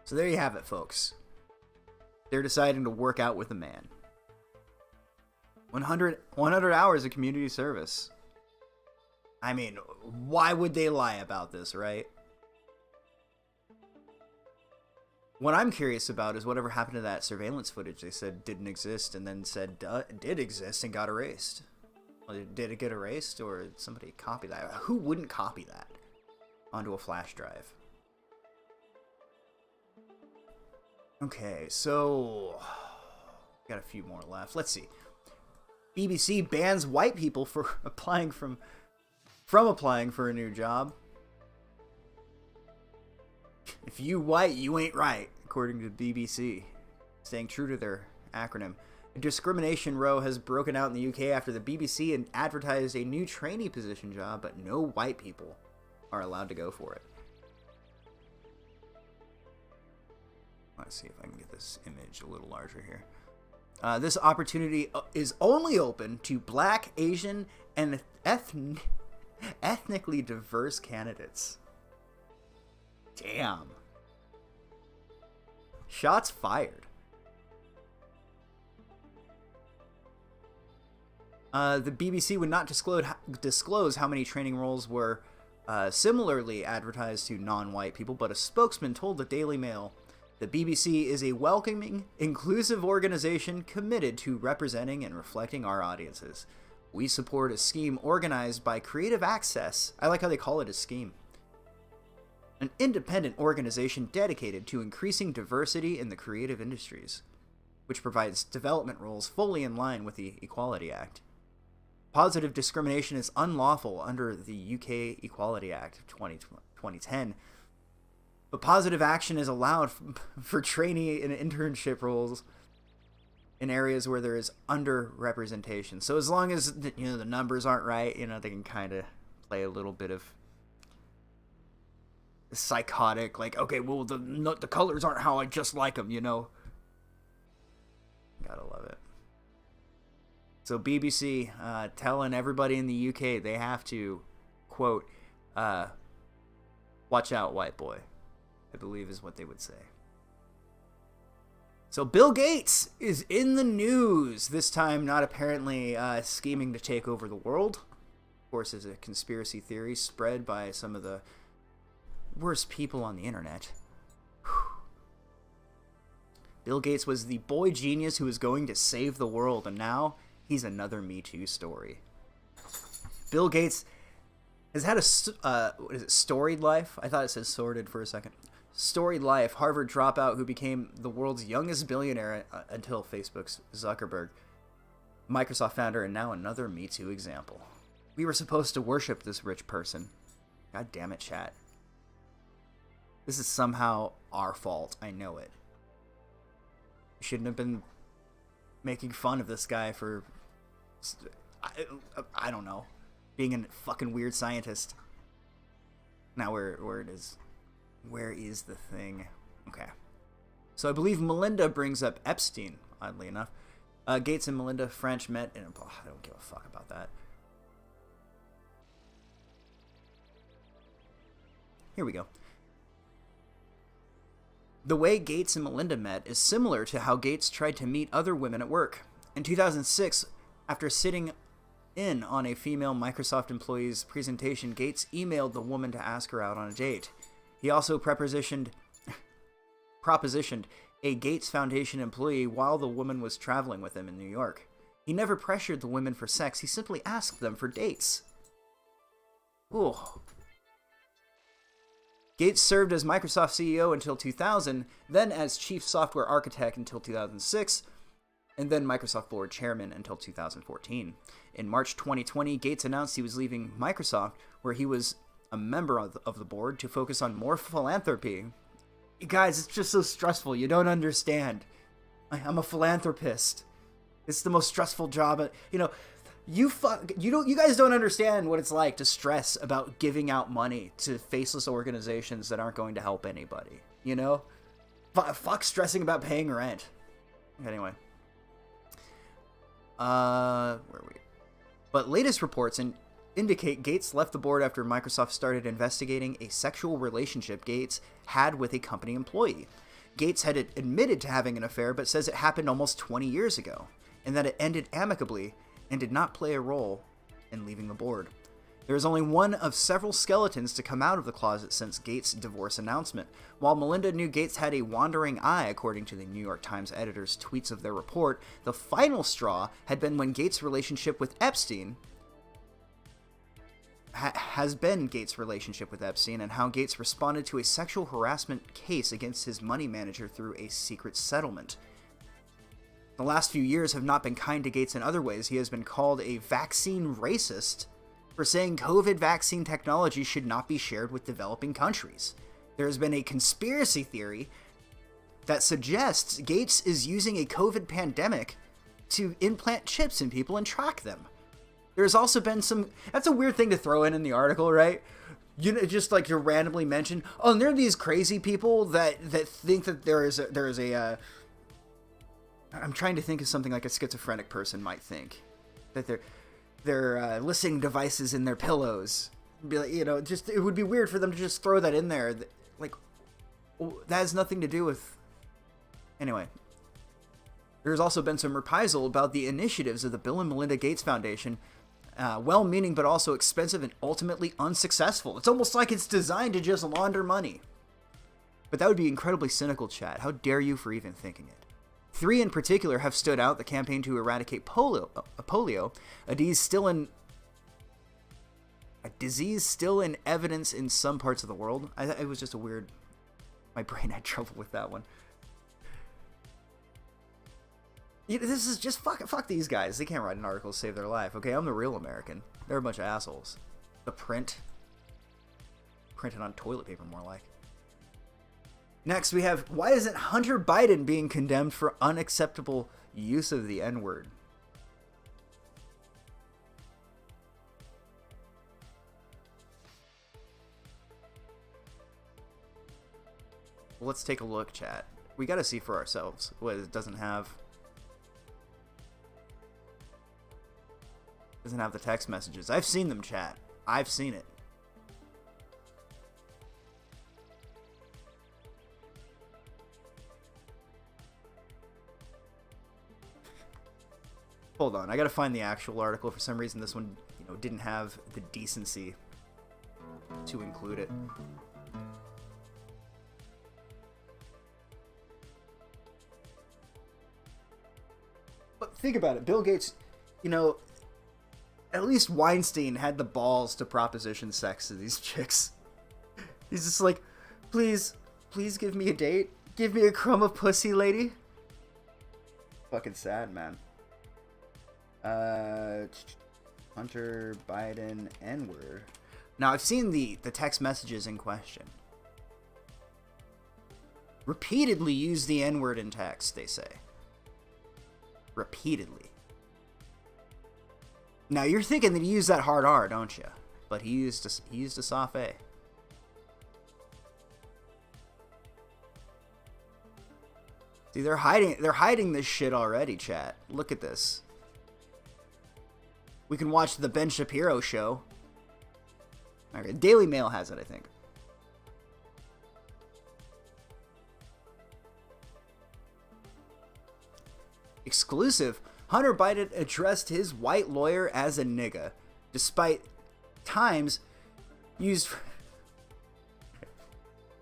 So there you have it, folks. They're deciding to work out with a man. 100 hours of community service. I mean, why would they lie about this, right? What I'm curious about is whatever happened to that surveillance footage they said didn't exist and then said did exist and got erased. Well, did it get erased, or did somebody copy that? Who wouldn't copy that onto a flash drive? Okay, so got a few more left. Let's see. BBC bans white people for applying from applying for a new job. If you white, you ain't right, according to the BBC, staying true to their acronym. A discrimination row has broken out in the UK after the BBC advertised a new trainee position job, but no white people are allowed to go for it. Let's see if I can get this image a little larger here. This opportunity is only open to Black, Asian, and ethnically diverse candidates. Damn. Shots fired. The BBC would not disclose how many training roles were similarly advertised to non-white people, but a spokesman told the Daily Mail, the BBC is a welcoming, inclusive organization committed to representing and reflecting our audiences. We support a scheme organized by Creative Access. I like how they call it a scheme. An independent organization dedicated to increasing diversity in the creative industries, which provides development roles fully in line with the Equality Act. Positive discrimination is unlawful under the UK Equality Act of 2010, but positive action is allowed for trainee and internship roles in areas where there is underrepresentation. So as long as the numbers aren't right, they can kind of play a little bit of psychotic, like, okay, well, the colors aren't how I just like them, Gotta love it. So BBC telling everybody in the UK they have to, quote, watch out, white boy, I believe is what they would say. So Bill Gates is in the news, this time not apparently scheming to take over the world. Of course, is a conspiracy theory spread by some of the worst people on the internet. Bill Gates was the boy genius who was going to save the world, and now he's another Me Too story. Bill Gates has had a storied life? I thought it said sordid for a second. Storied life. Harvard dropout who became the world's youngest billionaire until Facebook's Zuckerberg. Microsoft founder, and now another Me Too example. We were supposed to worship this rich person. God damn it, chat. This is somehow our fault. I know it. We shouldn't have been making fun of this guy for, I don't know, being a fucking weird scientist. Now where it is. Where is the thing? Okay. So I believe Melinda brings up Epstein, oddly enough. Gates and Melinda French met in I don't give a fuck about that. Here we go. The way Gates and Melinda met is similar to how Gates tried to meet other women at work. In 2006, after sitting in on a female Microsoft employee's presentation, Gates emailed the woman to ask her out on a date. He also propositioned a Gates Foundation employee while the woman was traveling with him in New York. He never pressured the women for sex, he simply asked them for dates. Ooh. Gates served as Microsoft CEO until 2000, then as Chief Software Architect until 2006, and then Microsoft Board Chairman until 2014. In March 2020, Gates announced he was leaving Microsoft, where he was a member of the board, to focus on more philanthropy. You guys, it's just so stressful. You don't understand. I'm a philanthropist. It's the most stressful job. You know, you guys don't understand what it's like to stress about giving out money to faceless organizations that aren't going to help anybody. You know? Fuck stressing about paying rent. Anyway. Where are we? But latest reports indicate Gates left the board after Microsoft started investigating a sexual relationship Gates had with a company employee. Gates had admitted to having an affair, but says it happened almost 20 years ago, and that it ended amicably and did not play a role in leaving the board. There is only one of several skeletons to come out of the closet since Gates' divorce announcement. While Melinda knew Gates had a wandering eye, according to the New York Times editor's tweets of their report, the final straw had been when Gates' relationship with Epstein has been Gates' relationship with Epstein and how Gates responded to a sexual harassment case against his money manager through a secret settlement. The last few years have not been kind to Gates in other ways. He has been called a vaccine racist for saying COVID vaccine technology should not be shared with developing countries. There has been a conspiracy theory that suggests Gates is using a COVID pandemic to implant chips in people and track them. There's also been some... That's a weird thing to throw in the article, right? You know, just like to randomly mention, oh, and there are these crazy people that think that there is a I'm trying to think of something like a schizophrenic person might think. That they're listening devices in their pillows. Be like, you know, just it would be weird for them to just throw that in there. Like, that has nothing to do with... Anyway. There's also been some reprisal about the initiatives of the Bill and Melinda Gates Foundation. Well-meaning, but also expensive and ultimately unsuccessful. It's almost like it's designed to just launder money. But that would be incredibly cynical, chat. How dare you for even thinking it? 3 in particular have stood out: the campaign to eradicate polio, a disease still in evidence in some parts of the world. It was just a weird... My brain had trouble with that one. This is just fuck these guys. They can't write an article to save their life. Okay, I'm the real American. They're a bunch of assholes. The printed on toilet paper, more like. Next, we have, why isn't Hunter Biden being condemned for unacceptable use of the N-word? Well, let's take a look, chat. We gotta see for ourselves what it doesn't have. Doesn't have the text messages. I've seen them, chat. I've seen it. Hold on, I gotta find the actual article. For some reason, this one, didn't have the decency to include it. But think about it. Bill Gates, at least Weinstein had the balls to proposition sex to these chicks. He's just like, please give me a date. Give me a crumb of pussy, lady. Fucking sad, man. Hunter Biden N-word. Now, I've seen the text messages in question. Repeatedly use the N-word in text, they say. Repeatedly. Now, you're thinking that he used that hard R, don't you? But he used a soft A. See, they're hiding this shit already, chat. Look at this. We can watch the Ben Shapiro show. Okay, Daily Mail has it, I think. Exclusive. Hunter Biden addressed his white lawyer as a nigga, despite times used...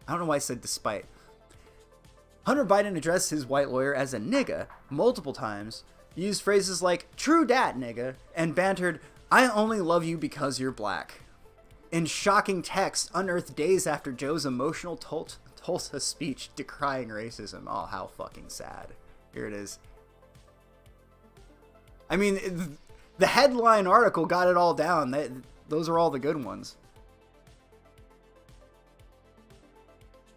I don't know why I said despite. Hunter Biden addressed his white lawyer as a nigga multiple times, used phrases like, true dat, nigga, and bantered, I only love you because you're black. In shocking text unearthed days after Joe's emotional Tulsa speech decrying racism. Oh, how fucking sad. Here it is. I mean, the headline article got it all down. Those are all the good ones.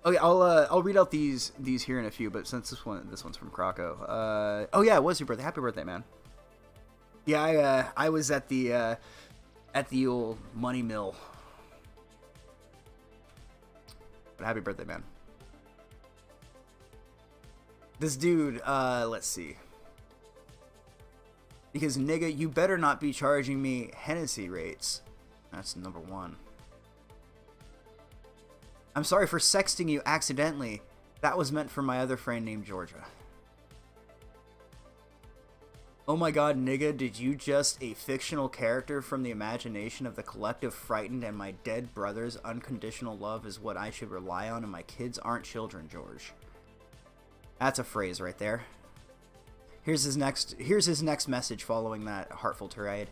Okay, I'll read out these here in a few, but since this one's from Krakow. Oh yeah, it was your birthday. Happy birthday, man. Yeah, I was at the old money mill. But happy birthday, man. This dude, let's see. Because, nigga, you better not be charging me Hennessy rates. That's number one. I'm sorry for sexting you accidentally. That was meant for my other friend named Georgia. Oh my god, nigga, did you just a fictional character from the imagination of the collective frightened and my dead brother's unconditional love is what I should rely on and my kids aren't children, George. That's a phrase right there. Here's his next message following that heartful tirade.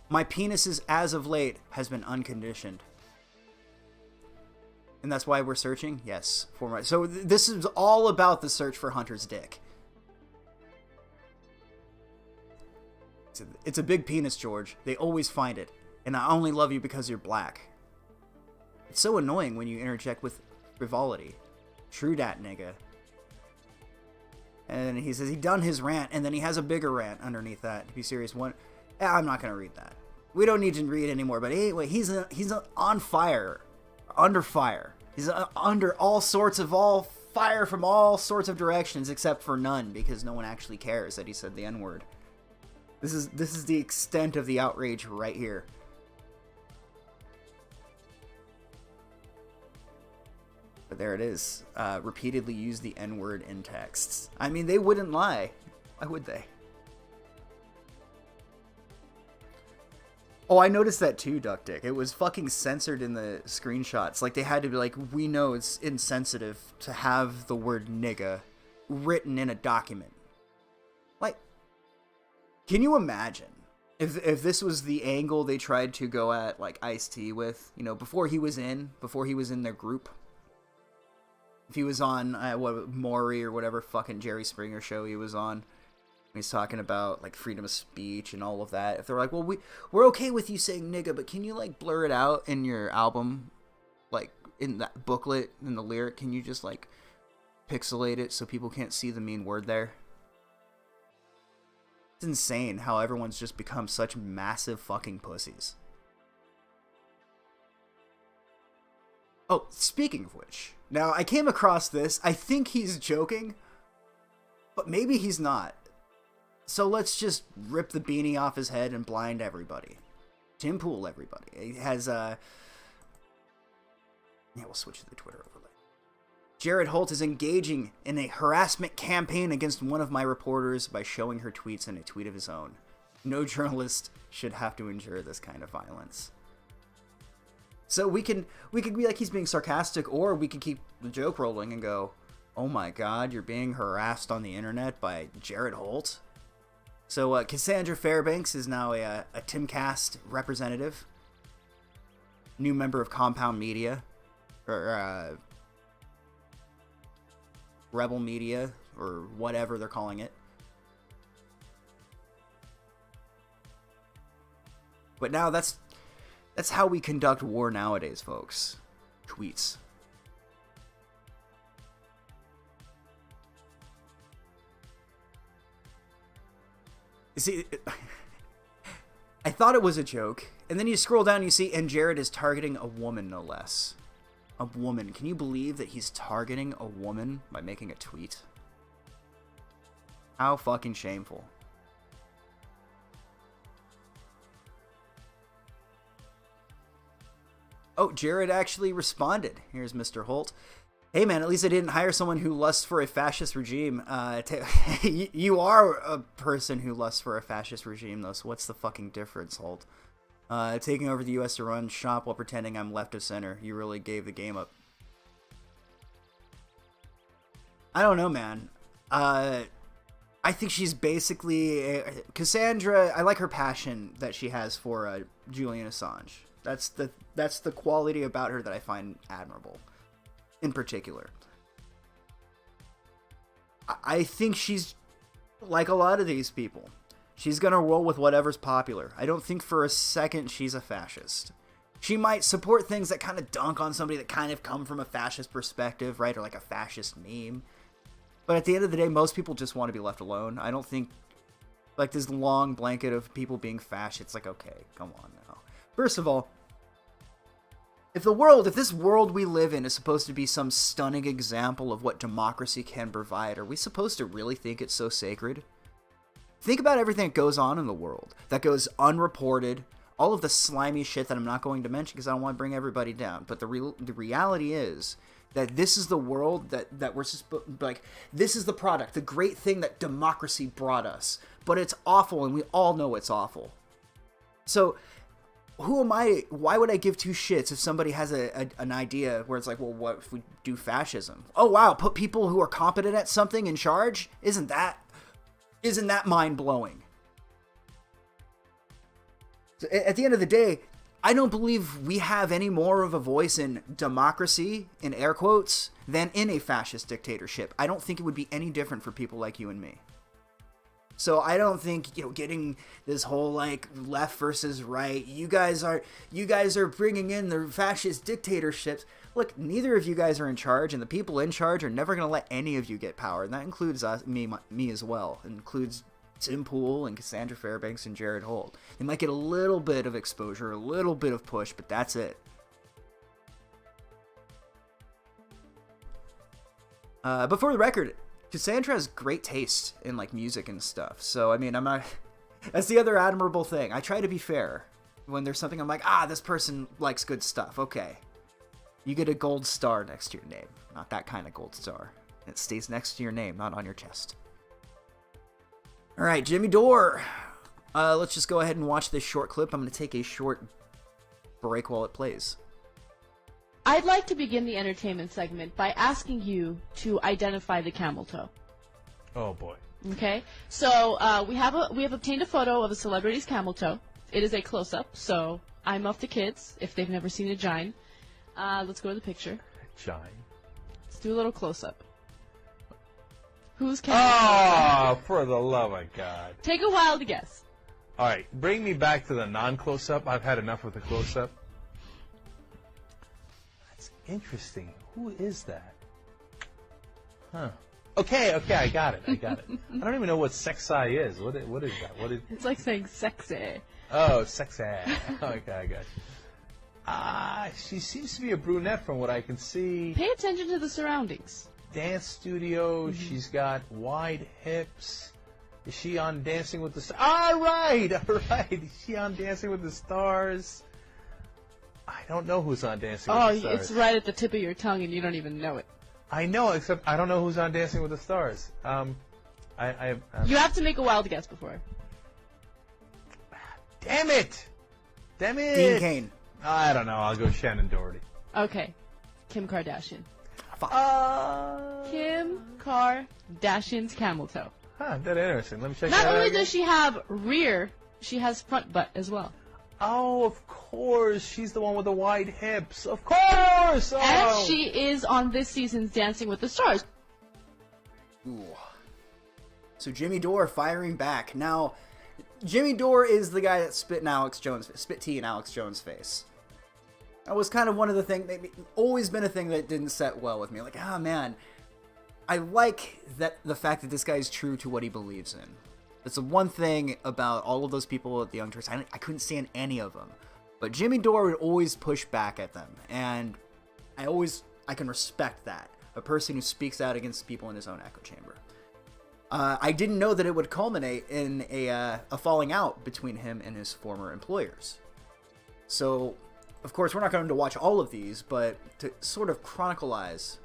My penis as of late has been unconditioned. And that's why we're searching? Yes. So this is all about the search for Hunter's dick. It's a big penis, George. They always find it. And I only love you because you're black. It's so annoying when you interject with frivolity. True dat, nigga. And he says he done his rant, and then he has a bigger rant underneath that. To be serious, I'm not going to read that. We don't need to read anymore, but anyway, he's on fire. Under fire. He's under all fire from all sorts of directions, except for none, because no one actually cares that he said the N-word. This is the extent of the outrage right here. But there it is. Repeatedly use the N-word in texts. I mean, they wouldn't lie. Why would they? Oh, I noticed that too, Duck Dick. It was fucking censored in the screenshots. Like, they had to be like, we know it's insensitive to have the word nigga written in a document. Like, can you imagine if this was the angle they tried to go at, like, Ice-T with, you know, before he was in their group? If he was on, Maury or whatever fucking Jerry Springer show he was on. He's talking about, like, freedom of speech and all of that. If they're like, well, we're okay with you saying nigga, but can you, like, blur it out in your album? Like, in that booklet, in the lyric, can you just, like, pixelate it so people can't see the mean word there? It's insane how everyone's just become such massive fucking pussies. Oh, speaking of which, now I came across this. I think he's joking, but maybe he's not. So let's just rip the beanie off his head and blind everybody. Tim Pool, everybody. He has, yeah, we'll switch to the Twitter overlay. Jared Holt is engaging in a harassment campaign against one of my reporters by showing her tweets in a tweet of his own. No journalist should have to endure this kind of violence. So we can be like he's being sarcastic, or we can keep the joke rolling and go, oh my god, you're being harassed on the internet by Jared Holt? So Cassandra Fairbanks is now a Timcast representative, new member of Compound Media, or Rebel Media, or whatever they're calling it. But now that's how we conduct war nowadays, folks. Tweets. You see, I thought it was a joke, and then you scroll down and you see, and Jared is targeting a woman, no less. A woman. Can you believe that he's targeting a woman by making a tweet? How fucking shameful. Oh, Jared actually responded. Here's Mr. Holt. Hey man, at least I didn't hire someone who lusts for a fascist regime. You are a person who lusts for a fascist regime, though, so what's the fucking difference, Holt? Taking over the U.S. to run shop while pretending I'm left of center. You really gave the game up. I don't know, man. I think she's basically... Cassandra, I like her passion that she has for Julian Assange. That's the quality about her that I find admirable. In particular, I think she's like a lot of these people. She's gonna roll with whatever's popular. I don't think for a second she's a fascist. She might support things that kind of dunk on somebody that kind of come from a fascist perspective, right? Or like a fascist meme. But at the end of the day, most people just want to be left alone. I don't think like this long blanket of people being fascist. It's like, okay, come on now. First of all, if this world we live in is supposed to be some stunning example of what democracy can provide, are we supposed to really think it's so sacred? Think about everything that goes on in the world, that goes unreported, all of the slimy shit that I'm not going to mention because I don't want to bring everybody down. But the reality is that this is the world that we're like, this is the product, the great thing that democracy brought us. But it's awful, and we all know it's awful. So who am I? Why would I give two shits if somebody has an idea where it's like, well, what if we do fascism? Oh wow, put people who are competent at something in charge? Isn't that mind blowing? So at the end of the day, I don't believe we have any more of a voice in democracy, in air quotes, than in a fascist dictatorship. I don't think it would be any different for people like you and me. So I don't think, getting this whole like left versus right, you guys are bringing in the fascist dictatorships. Look, neither of you guys are in charge, and the people in charge are never going to let any of you get power, and that includes me as well. It includes Tim Pool and Cassandra Fairbanks and Jared Holt. They might get a little bit of exposure, a little bit of push, but that's it. But for the record, Cassandra has great taste in like music and stuff. So I mean, I'm not. That's the other admirable thing. I try to be fair. When there's something I'm like, this person likes good stuff. Okay, you get a gold star next to your name. Not that kind of gold star. It stays next to your name, not on your chest. All right, Jimmy Dore. Let's just go ahead and watch this short clip. I'm going to take a short break while it plays. I'd like to begin the entertainment segment by asking you to identify the camel toe. Oh boy. Okay, so we have obtained a photo of a celebrity's camel toe. It is a close-up, so I'm off the kids if they've never seen a gine. Let's go to the picture. Gine. Let's do a little close-up. Who's camel toe? Oh, for the love of God. Take a while to guess. All right, bring me back to the non-close-up. I've had enough with the close-up. Interesting. Who is that? Huh. Okay, I got it. I don't even know what sexy is. What is that? It's like saying sexy. Oh, sexy. Okay, I got you. She seems to be a brunette from what I can see. Pay attention to the surroundings. Dance studio. Mm-hmm. She's got wide hips. Is she on Dancing with the Stars? All right. Is she on Dancing with the Stars? I don't know who's on Dancing with the Stars. Oh, it's right at the tip of your tongue and you don't even know it. I know, except I don't know who's on Dancing with the Stars. You have to make a wild guess before. Damn it! Dean Cain. I don't know. I'll go Shannon Doherty. Okay. Kim Kardashian. Kim Kardashian's camel toe. Huh, that's interesting. Let me check that out. Not only does she have rear, she has front butt as well. Oh, of course. She's the one with the wide hips. Of course! Oh. And she is on this season's Dancing with the Stars. Ooh. So Jimmy Dore firing back. Now, Jimmy Dore is the guy that spit tea in Alex Jones' face. That was kind of one of the things, always been a thing that didn't set well with me. Like, man, I like the fact that this guy's true to what he believes in. That's the one thing about all of those people at the Young Turks. I couldn't stand any of them. But Jimmy Dore would always push back at them. And I can respect that. A person who speaks out against people in his own echo chamber. I didn't know that it would culminate in a falling out between him and his former employers. So, of course, we're not going to watch all of these, but to sort of chronicleize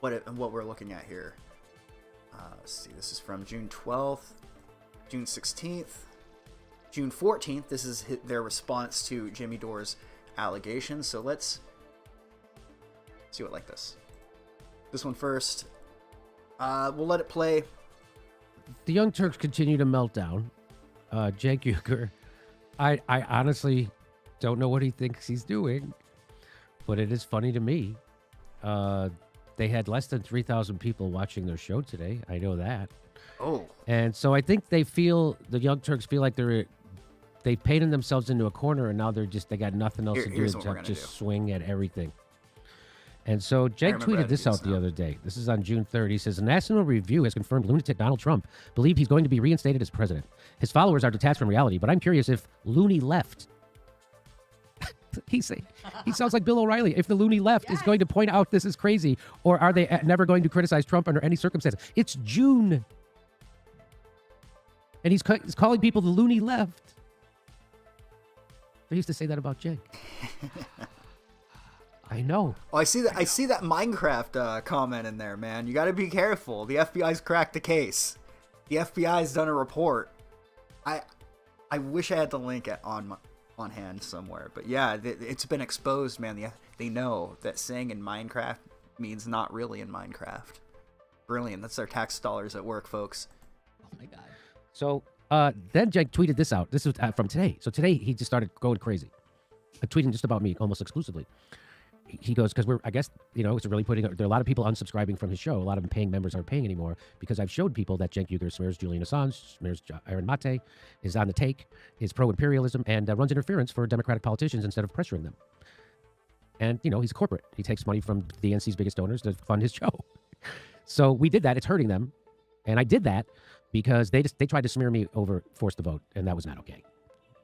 what we're looking at here. Let's see. This is from June 12th, June 16th, June 14th. This is their response to Jimmy Dore's allegations. So let's see what like this. This one first. We'll let it play. The Young Turks continue to melt down. Cenk Ugyur, I honestly don't know what he thinks he's doing, but it is funny to me. They had less than 3,000 people watching their show today. I know that. Oh. And so I think the Young Turks feel like they painted themselves into a corner, and now they got nothing else to do except just swing at everything. And so Cenk tweeted this out the other day. This is on June 3rd. He says, "The National Review has confirmed lunatic Donald Trump believed he's going to be reinstated as president. His followers are detached from reality, but I'm curious if loony left." He sounds like Bill O'Reilly. If the loony left is going to point out this is crazy, or are they never going to criticize Trump under any circumstance? It's June. And he's calling people the loony left. They used to say that about Cenk. I know. Oh, I see that Minecraft comment in there, man. You got to be careful. The FBI's cracked the case. The FBI's done a report. I wish I had the link on hand somewhere, but yeah, it's been exposed, man. They know that saying in Minecraft means not really in Minecraft. Brilliant. That's their tax dollars at work, folks. Oh my god. So then Cenk tweeted this out. This was from today. So today he just started going crazy, tweeting just about me almost exclusively. He goes, because I guess, it's really there are a lot of people unsubscribing from his show. A lot of paying members aren't paying anymore because I've showed people that Cenk Ugyur smears Julian Assange, smears Aaron Mate, is on the take, is pro-imperialism, and runs interference for Democratic politicians instead of pressuring them. And, he's corporate. He takes money from the NC's biggest donors to fund his show. So we did that. It's hurting them. And I did that because they tried to smear me over forced to vote, and that was not okay.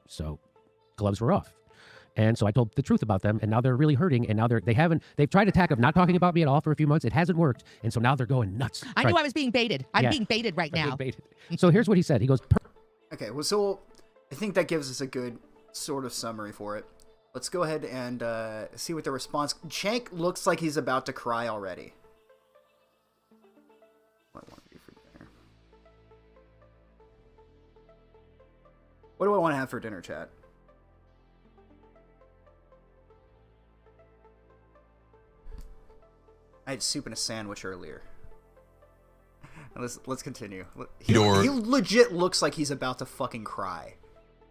So gloves were off. And so I told the truth about them, and now they're really hurting. And now they've tried a tack of not talking about me at all for a few months. It hasn't worked. And so now they're going nuts. I knew I was being baited. I'm being baited right now. So here's what he said. He goes, okay, well, so I think that gives us a good sort of summary for it. Let's go ahead and see what the response. Cenk looks like he's about to cry already. What do I want to do for dinner? What do I want to have for dinner, chat? I had soup and a sandwich earlier. Let's continue. He legit looks like he's about to fucking cry.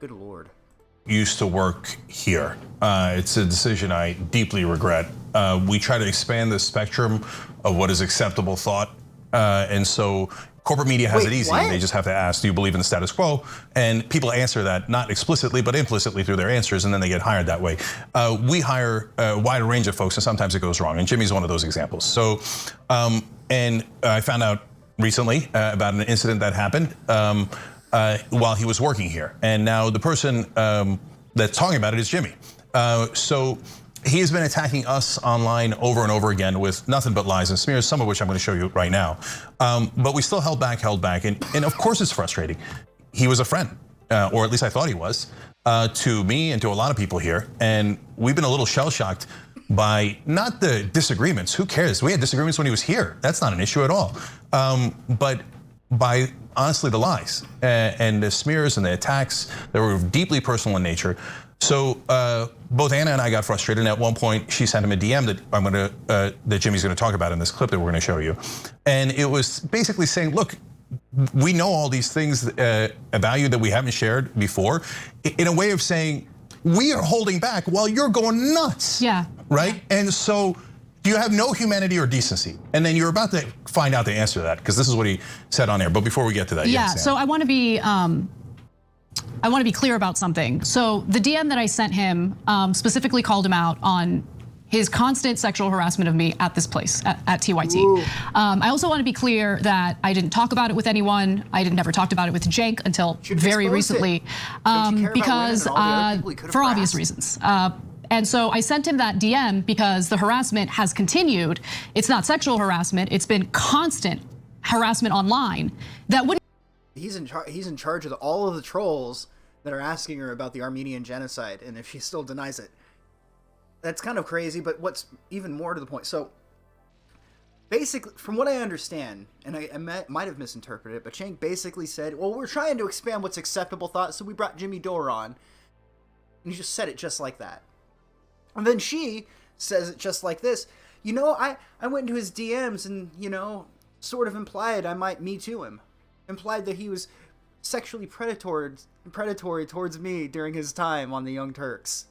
Good lord. Used to work here. It's a decision I deeply regret. We try to expand the spectrum of what is acceptable thought. And so corporate media has it easy. What? They just have to ask, do you believe in the status quo? And people answer that, not explicitly, but implicitly through their answers, and then they get hired that way. We hire a wide range of folks, and sometimes it goes wrong, and Jimmy's one of those examples. So, and I found out recently about an incident that happened while he was working here. And now the person that's talking about it is Jimmy. So he has been attacking us online over and over again with nothing but lies and smears, some of which I'm going to show you right now. But we still held back, and of course it's frustrating. He was a friend, or at least I thought he was, to me and to a lot of people here. And we've been a little shell-shocked by not the disagreements. Who cares? We had disagreements when he was here. That's not an issue at all. But by honestly the lies and the smears and the attacks that were deeply personal in nature. So both Anna and I got frustrated, and at one point she sent him a DM that that Jimmy's going to talk about in this clip that we're going to show you, and it was basically saying, "Look, we know all these things about you that we haven't shared before," in a way of saying we are holding back while you're going nuts. Yeah. Right. And so you have no humanity or decency, and then you're about to find out the answer to that because this is what he said on air. But before we get to that, yeah. Yes, So I want to be. I want to be clear about something. So the DM that I sent him specifically called him out on his constant sexual harassment of me at this place, at TYT. I also want to be clear that I didn't talk about it with anyone. I never talked about it with Cenk until very recently, because for obvious reasons. And so I sent him that DM because the harassment has continued. It's not sexual harassment. It's been constant harassment online that wouldn't. He's in charge of all of the trolls that are asking her about the Armenian genocide, and if she still denies it, that's kind of crazy. But what's even more to the point, so basically, from what I understand, and I might have misinterpreted it, but Cenk basically said, well, we're trying to expand what's acceptable thought, so we brought Jimmy Dore on. And he just said it just like that. And then she says it just like this. You know, I went into his DMs and, you know, sort of implied I might Me Too him. Implied that he was sexually predatory towards me during his time on the Young Turks.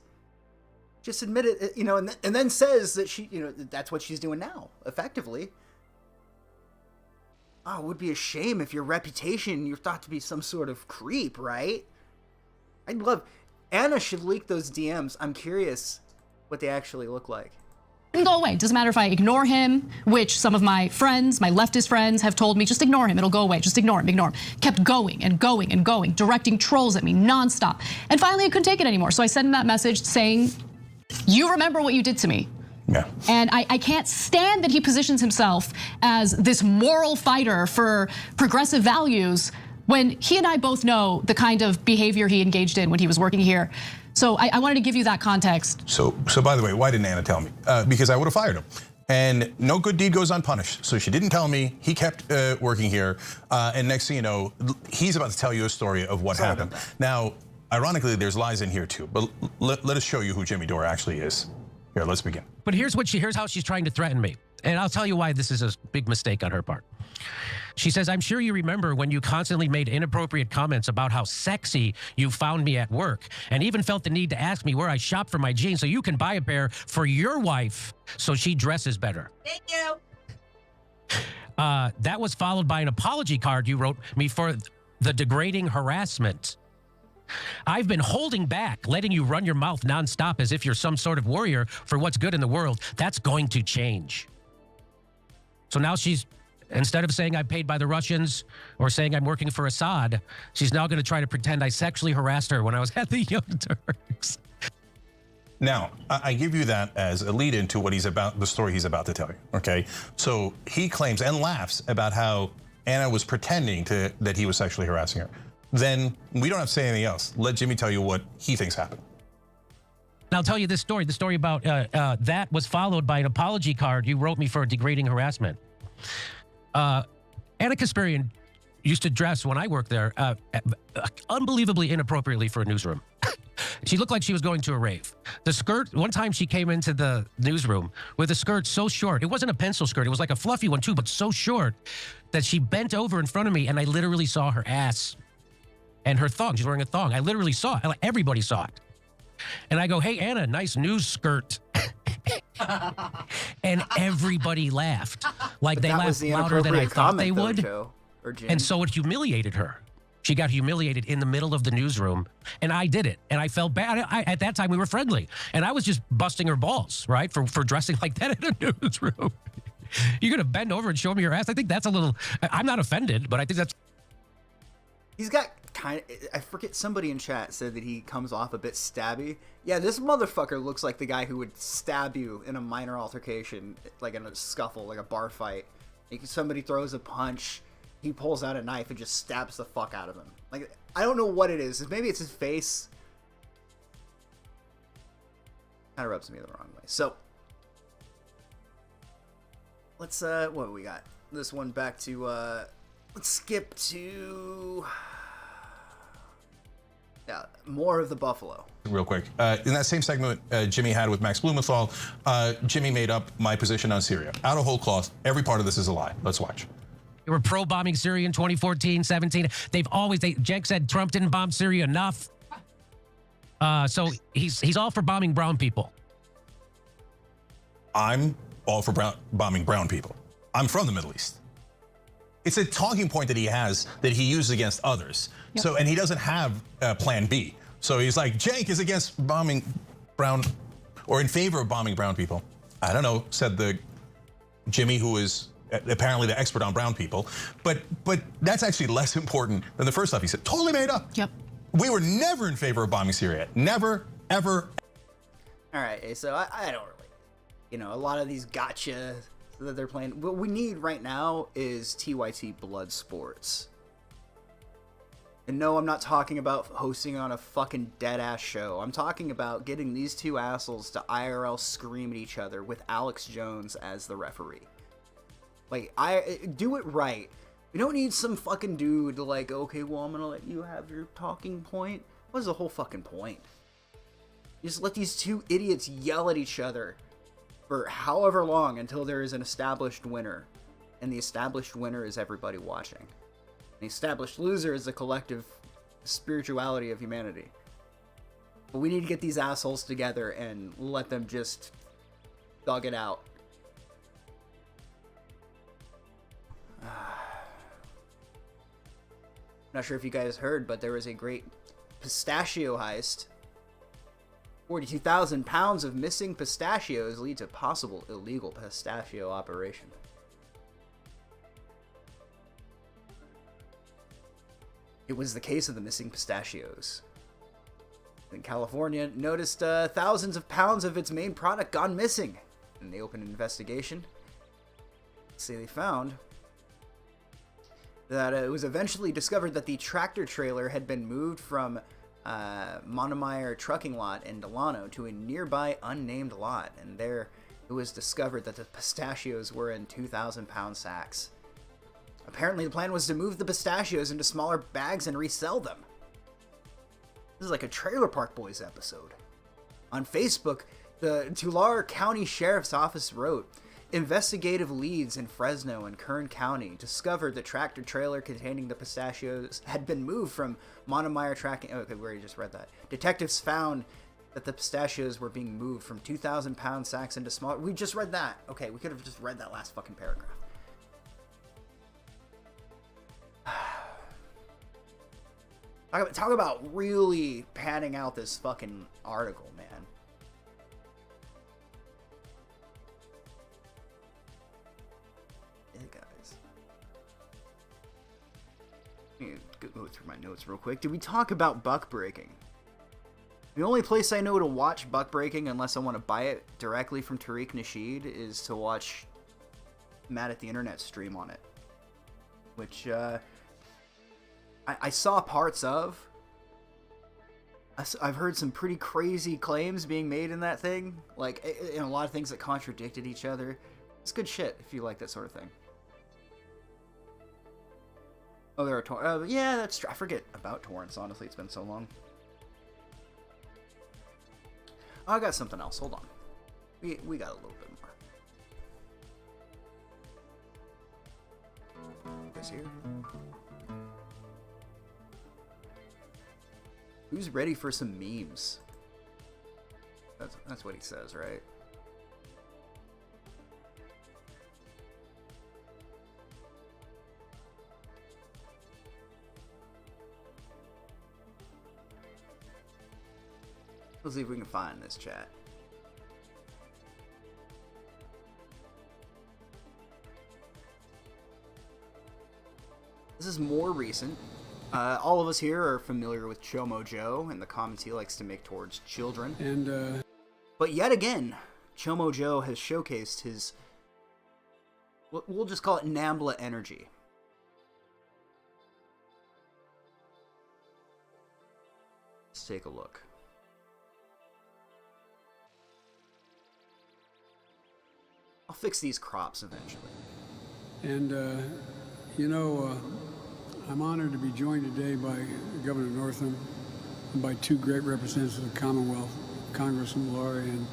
Just admit it, you know, and then says that she, you know, that's what she's doing now, effectively. Oh, it would be a shame if your reputation, you're thought to be some sort of creep, right? I'd love... Anna should leak those DMs. I'm curious what they actually look like. It can go away. Doesn't matter if I ignore him, which some of my friends, my leftist friends, have told me, just ignore him, it'll go away. Just ignore him. Kept going and going and going, directing trolls at me nonstop. And finally, I couldn't take it anymore. So I sent him that message saying, you remember what you did to me. Yeah. And I can't stand that he positions himself as this moral fighter for progressive values when he and I both know the kind of behavior he engaged in when he was working here. So I wanted to give you that context. So by the way, why didn't Anna tell me? Because I would have fired him. And no good deed goes unpunished. So she didn't tell me. He kept working here. And next thing you know, he's about to tell you a story of what happened. Now, ironically, there's lies in here too. But let us show you who Jimmy Dore actually is. Here, let's begin. But here's how she's trying to threaten me. And I'll tell you why this is a big mistake on her part. She says, I'm sure you remember when you constantly made inappropriate comments about how sexy you found me at work, and even felt the need to ask me where I shop for my jeans so you can buy a pair for your wife so she dresses better. Thank you. That was followed by an apology card you wrote me for the degrading harassment. I've been holding back, letting you run your mouth nonstop as if you're some sort of warrior for what's good in the world. That's going to change. So now she's, instead of saying I'm paid by the Russians or saying I'm working for Assad, she's now going to try to pretend I sexually harassed her when I was at the Young Turks. Now, I give you that as a lead into what the story he's about to tell you, okay? So he claims and laughs about how Anna was pretending that he was sexually harassing her. Then we don't have to say anything else. Let Jimmy tell you what he thinks happened. And I'll tell you this story. The story about that was followed by an apology card you wrote me for degrading harassment. Anna Kasparian used to dress, when I worked there, unbelievably inappropriately for a newsroom. She looked like she was going to a rave. The skirt, one time she came into the newsroom with a skirt so short. It wasn't a pencil skirt. It was like a fluffy one too, but so short that she bent over in front of me and I literally saw her ass and her thong. She's wearing a thong. I literally saw it. Everybody saw it. And I go, hey, Anna, nice news skirt. And everybody laughed. Like they laughed louder than I thought they would. And so it humiliated her. She got humiliated in the middle of the newsroom, and I did it. And I felt bad. At that time, we were friendly. And I was just busting her balls, right, for dressing like that in a newsroom. You're going to bend over and show me your ass? I think that's a little... I'm not offended, but I think that's... He's got kind of... I forget, somebody in chat said that he comes off a bit stabby. Yeah, this motherfucker looks like the guy who would stab you in a minor altercation, like in a scuffle, like a bar fight. Like somebody throws a punch... He pulls out a knife and just stabs the fuck out of him. Like, I don't know what it is. Maybe it's his face. Kind of rubs me the wrong way. So, let's, what do we got? This one back to, let's skip to... Yeah, more of the Buffalo. Real quick. In that same segment Jimmy had with Max Blumenthal, Jimmy made up my position on Syria. Out of whole cloth, every part of this is a lie. Let's watch. They were pro-bombing Syria in 2014, 17. Cenk said Trump didn't bomb Syria enough. So he's all for bombing brown people. I'm all for bombing brown people. I'm from the Middle East. It's a talking point that he has that he uses against others. Yep. So, and he doesn't have plan B. So he's like, Cenk is against bombing brown, or in favor of bombing brown people. I don't know, said the Jimmy, who is apparently the expert on brown people, but that's actually less important than the first stuff he said. Totally made up. Yep. We were never in favor of bombing Syria. Never, ever. All right, so I don't really, you know, a lot of these gotcha that they're playing. What we need right now is TYT blood sports. And no, I'm not talking about hosting on a fucking dead-ass show. I'm talking about getting these two assholes to IRL scream at each other with Alex Jones as the referee. Like, do it right. We don't need some fucking dude to like, okay, well, I'm gonna let you have your talking point. What is the whole fucking point? You just let these two idiots yell at each other for however long until there is an established winner. And the established winner is everybody watching. The established loser is the collective spirituality of humanity. But we need to get these assholes together and let them just thug it out. Not sure if you guys heard, but there was a great pistachio heist. 42,000 pounds of missing pistachios lead to possible illegal pistachio operation. It was the case of the missing pistachios. In California, noticed thousands of pounds of its main product gone missing. And they opened an investigation. Say they found that it was eventually discovered that the tractor trailer had been moved from Monomeyer trucking lot in Delano to a nearby unnamed lot. And there it was discovered that the pistachios were in 2,000-pound sacks. Apparently the plan was to move the pistachios into smaller bags and resell them. This is like a Trailer Park Boys episode. On Facebook, the Tulare County Sheriff's Office wrote, investigative leads in Fresno and Kern County discovered the tractor trailer containing the pistachios had been moved from Monomeyer tracking... Okay, we already just read that. Detectives found that the pistachios were being moved from 2,000-pound sacks into smaller... We just read that. Okay, we could have just read that last fucking paragraph. Talk about really panning out this fucking article, man. Hey, guys. Let me go through my notes real quick. Did we talk about buck breaking? The only place I know to watch buck breaking, unless I want to buy it directly from Tariq Nasheed, is to watch Matt at the Internet stream on it. Which, I saw parts of. I've heard some pretty crazy claims being made in that thing. Like, and a lot of things that contradicted each other. It's good shit if you like that sort of thing. Oh, there are yeah, that's true. I forget about torrents, honestly. It's been so long. Oh, I got something else. Hold on. We got a little bit more. This here. Who's ready for some memes? That's what he says, right? Let's see if we can find this chat. This is more recent. All of us here are familiar with Chomo Joe and the comments he likes to make towards children. But yet again, Chomo Joe has showcased his, we'll just call it Nambla energy. Let's take a look. I'll fix these crops eventually. And, I'm honored to be joined today by Governor Northam and by two great representatives of the Commonwealth, Congressman Laurie and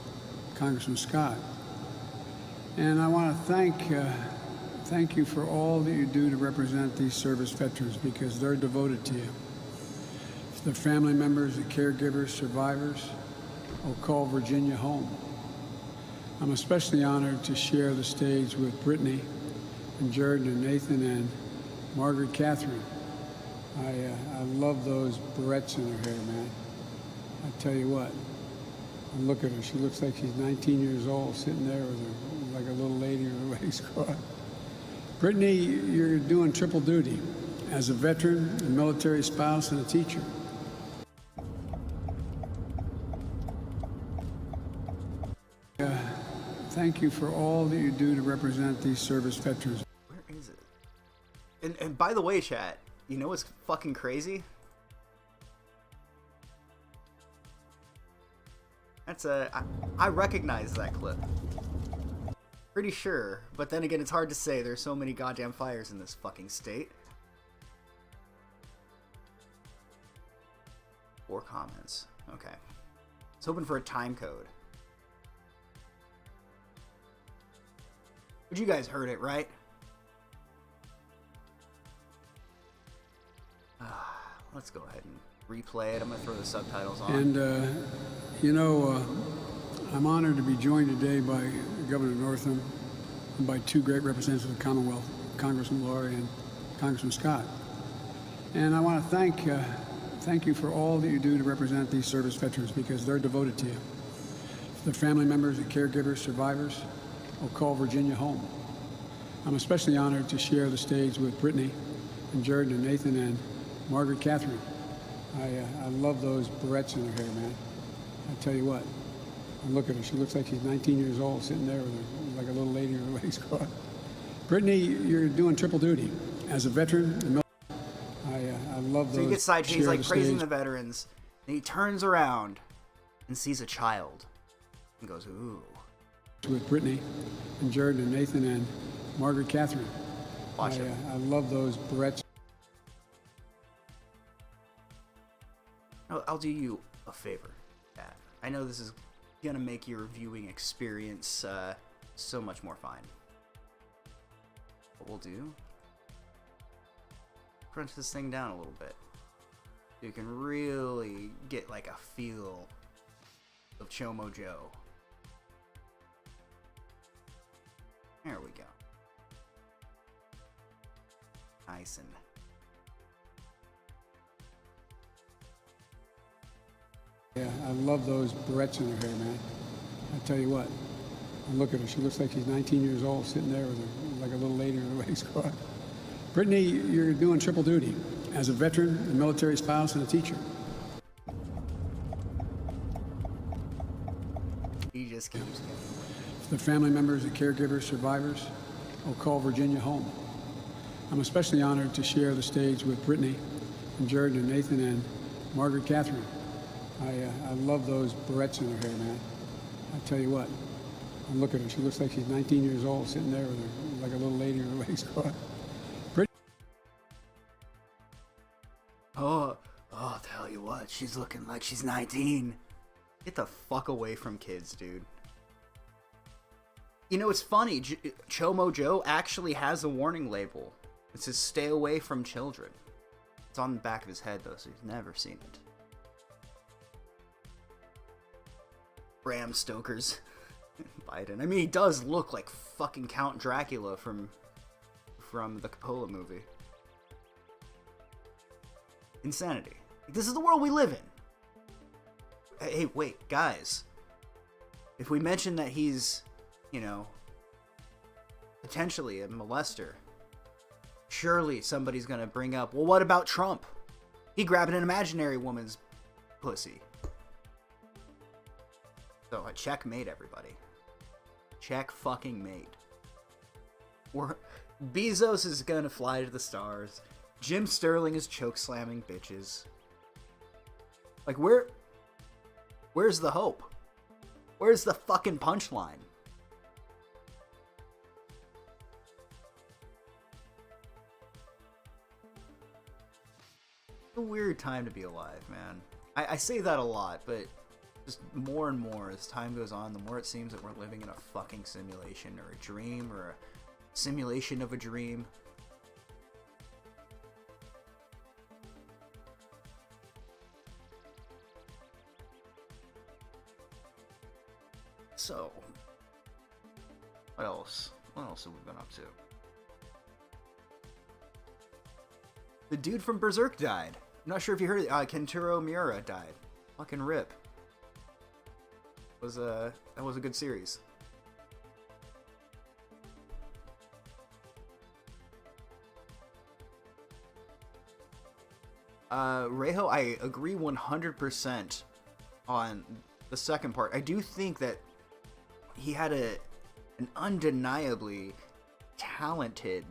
Congressman Scott. And I want to thank you for all that you do to represent these service veterans, because they're devoted to you. Their family members, the caregivers, survivors will call Virginia home. I'm especially honored to share the stage with Brittany and Jordan and Nathan and Margaret Catherine. I love those barrettes in her hair, man. I tell you what, look at her. She looks like she's 19 years old, sitting there with her, like a little lady with her legs crossed. Brittany, you're doing triple duty as a veteran, a military spouse, and a teacher. Thank you for all that you do to represent these service veterans. Where is it? And by the way, chat, you know what's fucking crazy? That's I recognize that clip. Pretty sure, but then again, it's hard to say. There's so many goddamn fires in this fucking state. 4 comments. Okay. It's hoping for a time code. But you guys heard it, right? Let's go ahead and replay it. I'm going to throw the subtitles on. And, you know, I'm honored to be joined today by Governor Northam and by 2 great representatives of the Commonwealth, Congressman Laurie and Congressman Scott. And I want to thank you for all that you do to represent these service veterans, because they're devoted to you. Their family members and caregivers, survivors, will call Virginia home. I'm especially honored to share the stage with Brittany and Jared and Nathan and Margaret Catherine. I love those barrettes in her hair, man. I tell you what, look at her. She looks like she's 19 years old, sitting there with her, like a little lady with her legs crossed. Brittany, you're doing triple duty. As a veteran, I love those. So he gets sidetracked. He's like praising the veterans, and he turns around and sees a child and goes, "Ooh." With Brittany and Jared and Nathan and Margaret Catherine. Watch it. I love those barrettes. I'll do you a favor, Dad. I know this is gonna make your viewing experience so much more fun. What we'll do, crunch this thing down a little bit. You can really get like a feel of Chomo Joe. There we go. Nice and Yeah, I love those barrettes in her hair, man. I tell you what, look at her. She looks like she's 19 years old, sitting there with her, like a little lady with her legs crossed. Brittany, you're doing triple duty. As a veteran, a military spouse, and a teacher. he just keeps going. The family members and caregivers, survivors, will call Virginia home. I'm especially honored to share the stage with Brittany and Jared and Nathan and Margaret Catherine. I love those barrettes in her hair, man. I tell you what, look at her. She looks like she's 19 years old, sitting there with her, like a little lady with her legs crossed. Oh, tell you what, she's looking like she's 19. Get the fuck away from kids, dude. You know, it's funny. Chomo Joe actually has a warning label. It says, "Stay away from children." It's on the back of his head, though, so he's never seen it. Bram Stoker's Biden. I mean, he does look like fucking Count Dracula from the Coppola movie. Insanity. This is the world we live in. Hey, wait, guys. If we mention that he's, you know, potentially a molester, surely somebody's gonna bring up, well, what about Trump? He grabbed an imaginary woman's pussy. So, checkmate, everybody. Check fucking mate. Bezos is gonna fly to the stars. Jim Sterling is choke slamming bitches. Like, where's the hope? Where's the fucking punchline? It's a weird time to be alive, man. I say that a lot, but just more and more as time goes on, the more it seems that we're living in a fucking simulation or a dream or a simulation of a dream. So, what else? What else have we been up to? The dude from Berserk died. I'm not sure if you heard it. Kentaro Miura died. Fucking rip. That was a good series. Reiho, I agree 100% on the second part. I do think that he had an undeniably talented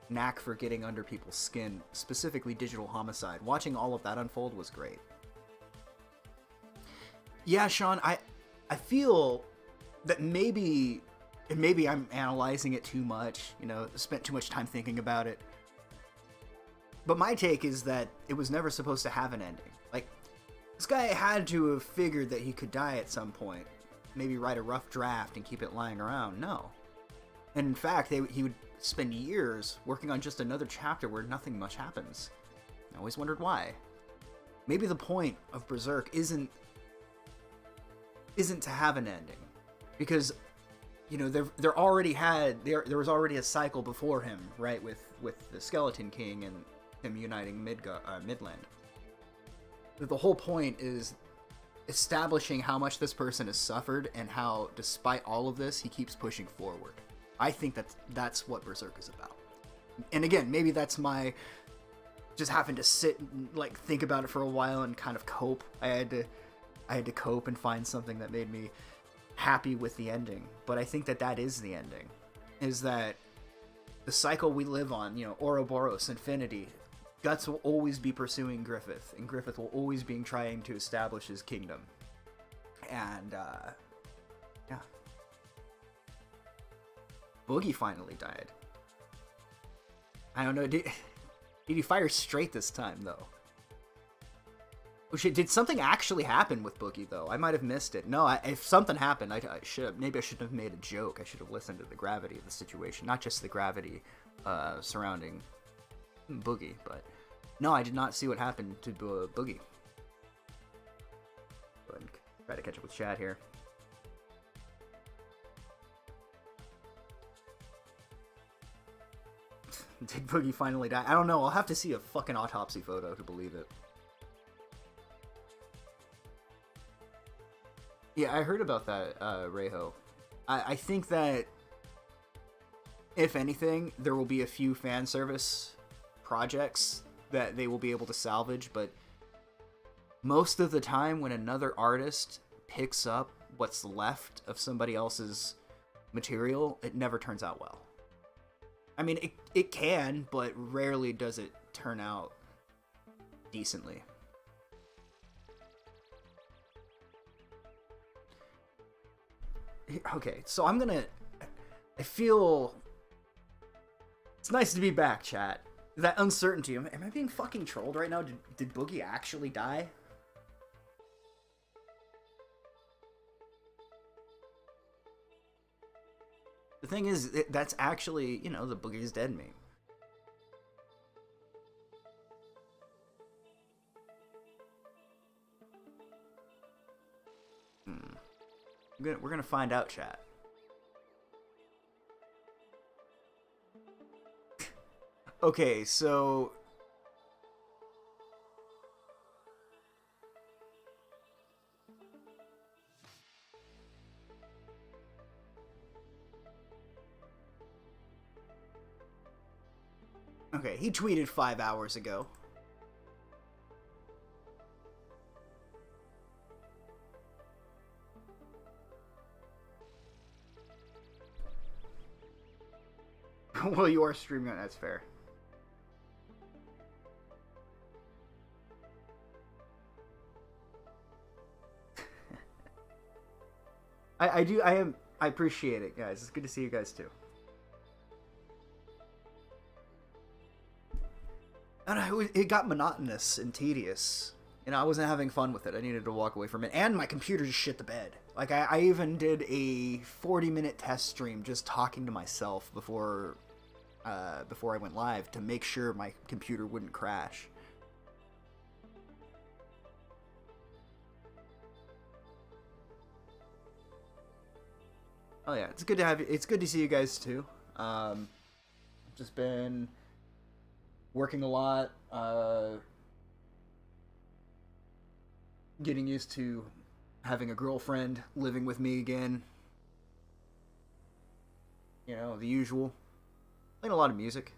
knack for getting under people's skin, specifically digital homicide. Watching all of that unfold was great. Yeah, Sean, I feel that maybe and maybe I'm analyzing it too much, spent too much time thinking about it. But my take is that it was never supposed to have an ending. Like, this guy had to have figured that he could die at some point. Maybe write a rough draft and keep it lying around. No. And in fact, he would spend years working on just another chapter where nothing much happens. I always wondered why. Maybe the point of Berserk isn't to have an ending. Because, there was already a cycle before him, right, with the Skeleton King and him uniting Midland. The whole point is establishing how much this person has suffered and how, despite all of this, he keeps pushing forward. I think that's what Berserk is about. And again, maybe that's my just having to sit and think about it for a while and kind of cope. I had to cope and find something that made me happy with the ending. But I think that is the ending. Is that the cycle we live on, Ouroboros, Infinity, Guts will always be pursuing Griffith, and Griffith will always be trying to establish his kingdom. And, yeah. Boogie finally died. I don't know, did he fire straight this time, though? Oh shit, did something actually happen with Boogie, though? I might have missed it. No, if something happened, maybe I shouldn't have made a joke. I should have listened to the gravity of the situation, not just the gravity surrounding Boogie, but no, I did not see what happened to Boogie. Go ahead and try to catch up with chat here. Did Boogie finally die? I don't know. I'll have to see a fucking autopsy photo to believe it. Yeah, I heard about that, Reho. I think that, if anything, there will be a few fan service projects that they will be able to salvage, but most of the time when another artist picks up what's left of somebody else's material, it never turns out well. I mean, it can, but rarely does it turn out decently. Okay, so I feel it's nice to be back, chat. That uncertainty. Am I being fucking trolled right now? Did Boogie actually die? The thing is, that's actually, the Boogie's dead meme. We're gonna find out, chat. Okay, so okay, he tweeted 5 hours ago. Well, you are streaming on, that's fair. I appreciate it, guys. It's good to see you guys too. I don't know, it got monotonous and tedious. I wasn't having fun with it. I needed to walk away from it. And my computer just shit the bed. Like, I even did a 40-minute test stream just talking to myself before I went live to make sure my computer wouldn't crash. Oh yeah, it's good to see you guys too. Just been working a lot, getting used to having a girlfriend living with me again. The usual. Playing a lot of music.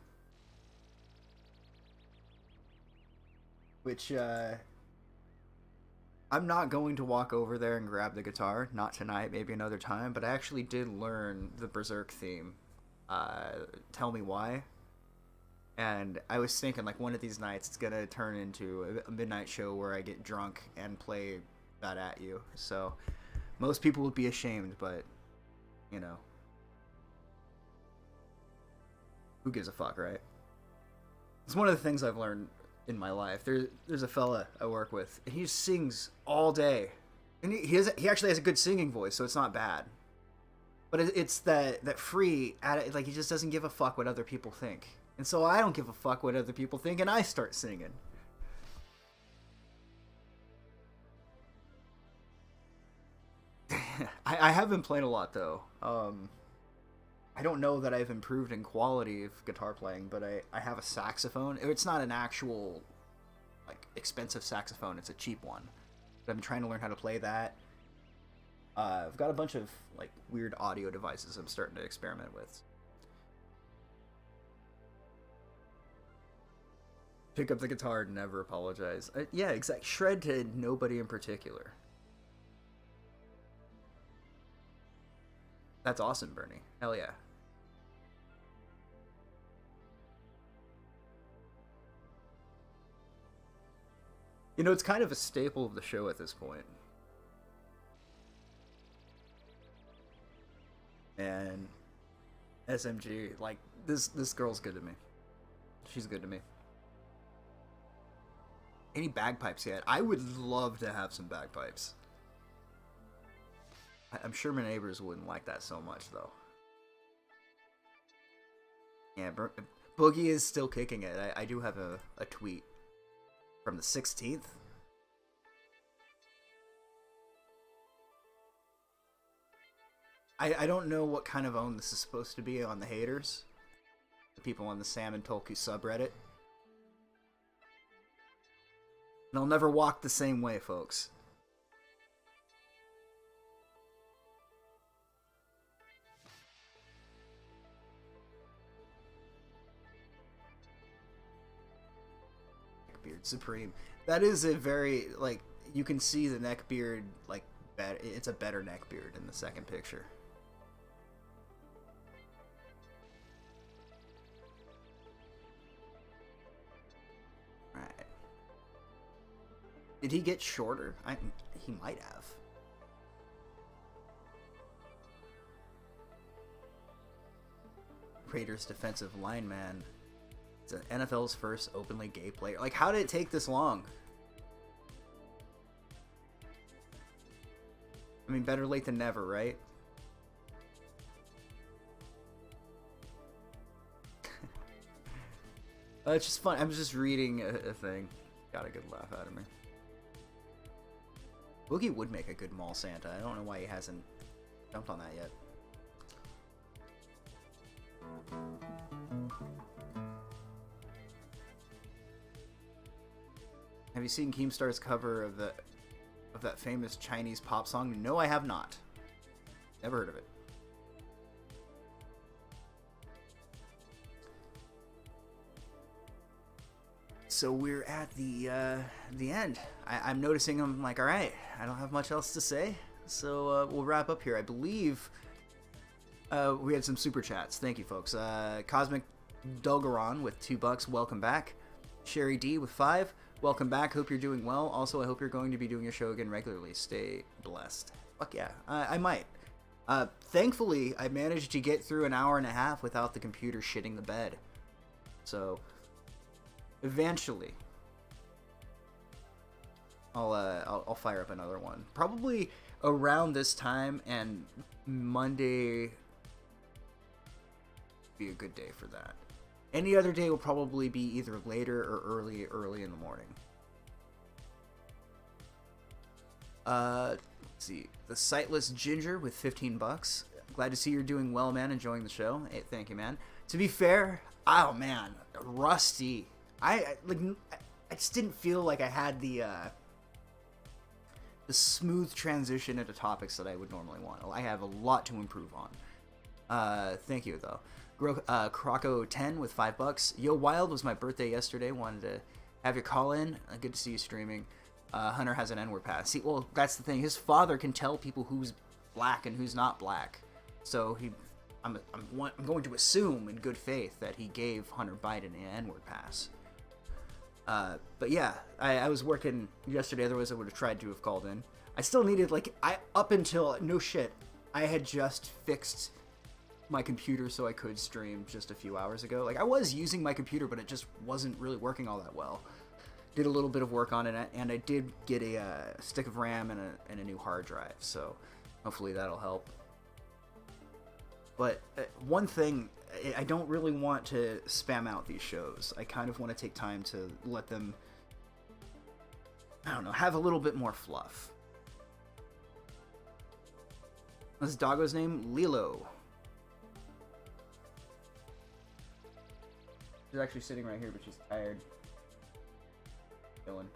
Which, I'm not going to walk over there and grab the guitar. Not tonight, maybe another time. But I actually did learn the Berserk theme. Tell Me Why. And I was thinking, one of these nights, it's gonna turn into a midnight show where I get drunk and play that at you. So, most people would be ashamed, but, who gives a fuck, right? It's one of the things I've learned in my life. There's a fella I work with, and he just sings all day. And he actually has a good singing voice, so it's not bad. But it's that free, like, he just doesn't give a fuck what other people think. And so I don't give a fuck what other people think, and I start singing. I have been playing a lot, though. I don't know that I've improved in quality of guitar playing, but I have a saxophone. It's not an actual, like, expensive saxophone. It's a cheap one. But I've been trying to learn how to play that. I've got a bunch of, like, weird audio devices I'm starting to experiment with. Pick up the guitar and never apologize. Yeah, exactly. Shred to nobody in particular. That's awesome, Bernie. Hell yeah. You know, it's kind of a staple of the show at this point. And SMG, like, this girl's good to me. She's good to me. Any bagpipes yet? I would love to have some bagpipes. I'm sure my neighbors wouldn't like that so much, though. Yeah, Boogie is still kicking it. I do have a tweet from the 16th. I don't know what kind of own this is supposed to be on the haters. The people on the Sam and Tolkien subreddit. And I'll never walk the same way, folks. Neckbeard Supreme. That is a very, like, you can see the neckbeard, like, it's a better neckbeard in the second picture. Did he get shorter? He might have. Raiders defensive lineman. It's NFL's first openly gay player. Like, how did it take this long? I mean, better late than never, right? It's just fun. I'm just reading a thing. Got a good laugh out of me. Boogie would make a good mall Santa. I don't know why he hasn't jumped on that yet. Have you seen Keemstar's cover of that famous Chinese pop song? No, I have not. Never heard of it. So we're at the end. I'm noticing I'm like, all right, I don't have much else to say. So we'll wrap up here. I believe we had some super chats. Thank you, folks. Cosmic Dulgaron with $2. Welcome back. Sherry D with 5. Welcome back. Hope you're doing well. Also, I hope you're going to be doing your show again regularly. Stay blessed. Fuck yeah. I might. Thankfully, I managed to get through an hour and a half without the computer shitting the bed. So eventually, I'll fire up another one. Probably around this time, and Monday be a good day for that. Any other day will probably be either later or early in the morning. Let's see. The Sightless Ginger with $15. Glad to see you're doing well, man. Enjoying the show. Hey, thank you, man. To be fair, oh man, rusty. I just didn't feel like I had the smooth transition into topics that I would normally want. I have a lot to improve on. Thank you, though. Croco10 with $5. Yo, Wild was my birthday yesterday. Wanted to have you call in. Good to see you streaming. Hunter has an N-word pass. See, well, that's the thing. His father can tell people who's black and who's not black. So I'm going to assume in good faith that he gave Hunter Biden an N-word pass. But yeah, I was working yesterday. Otherwise, I would have tried to have called in. I still needed, up until, no shit, I had just fixed my computer so I could stream just a few hours ago. Like, I was using my computer, but it just wasn't really working all that well. Did a little bit of work on it, and I did get a stick of RAM and a new hard drive, so hopefully that'll help. But one thing, I don't really want to spam out these shows. I kind of want to take time to let them, I don't know, have a little bit more fluff. What's this doggo's name? Lilo. She's actually sitting right here, but she's tired. Chilling.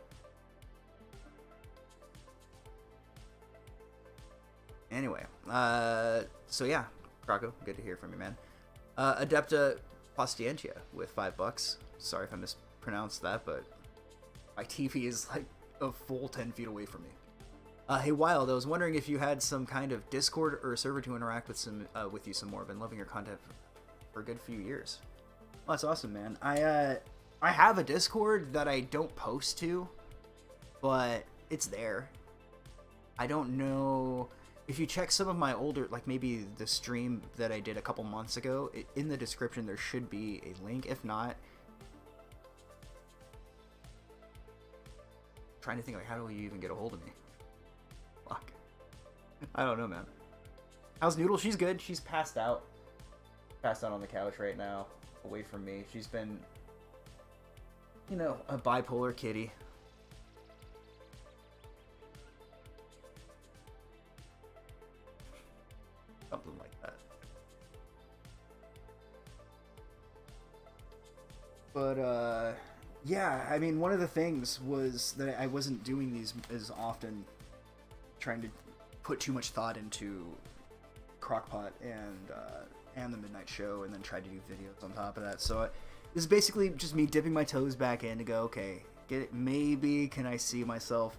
Anyway, so yeah, Krakow, good to hear from you, man. Adepta Pastientia with $5. Sorry if I mispronounced that, but my TV is like a full 10 feet away from me. Hey Wild, I was wondering if you had some kind of Discord or server to interact with you some more. I've been loving your content for a good few years. Oh, that's awesome, man. I have a Discord that I don't post to, but it's there. I don't know if you check some of my older, like maybe the stream that I did a couple months ago, in the description there should be a link. If not, I'm trying to think, like, how do you even get a hold of me? Fuck. I don't know, man. How's Noodle? She's good. She's passed out. Passed out on the couch right now, away from me. She's been, you know, a bipolar kitty. Something like that. But, yeah, I mean, one of the things was that I wasn't doing these as often, trying to put too much thought into Crockpot and the Midnight Show, and then try to do videos on top of that. So this is basically just me dipping my toes back in to go, okay, maybe can I see myself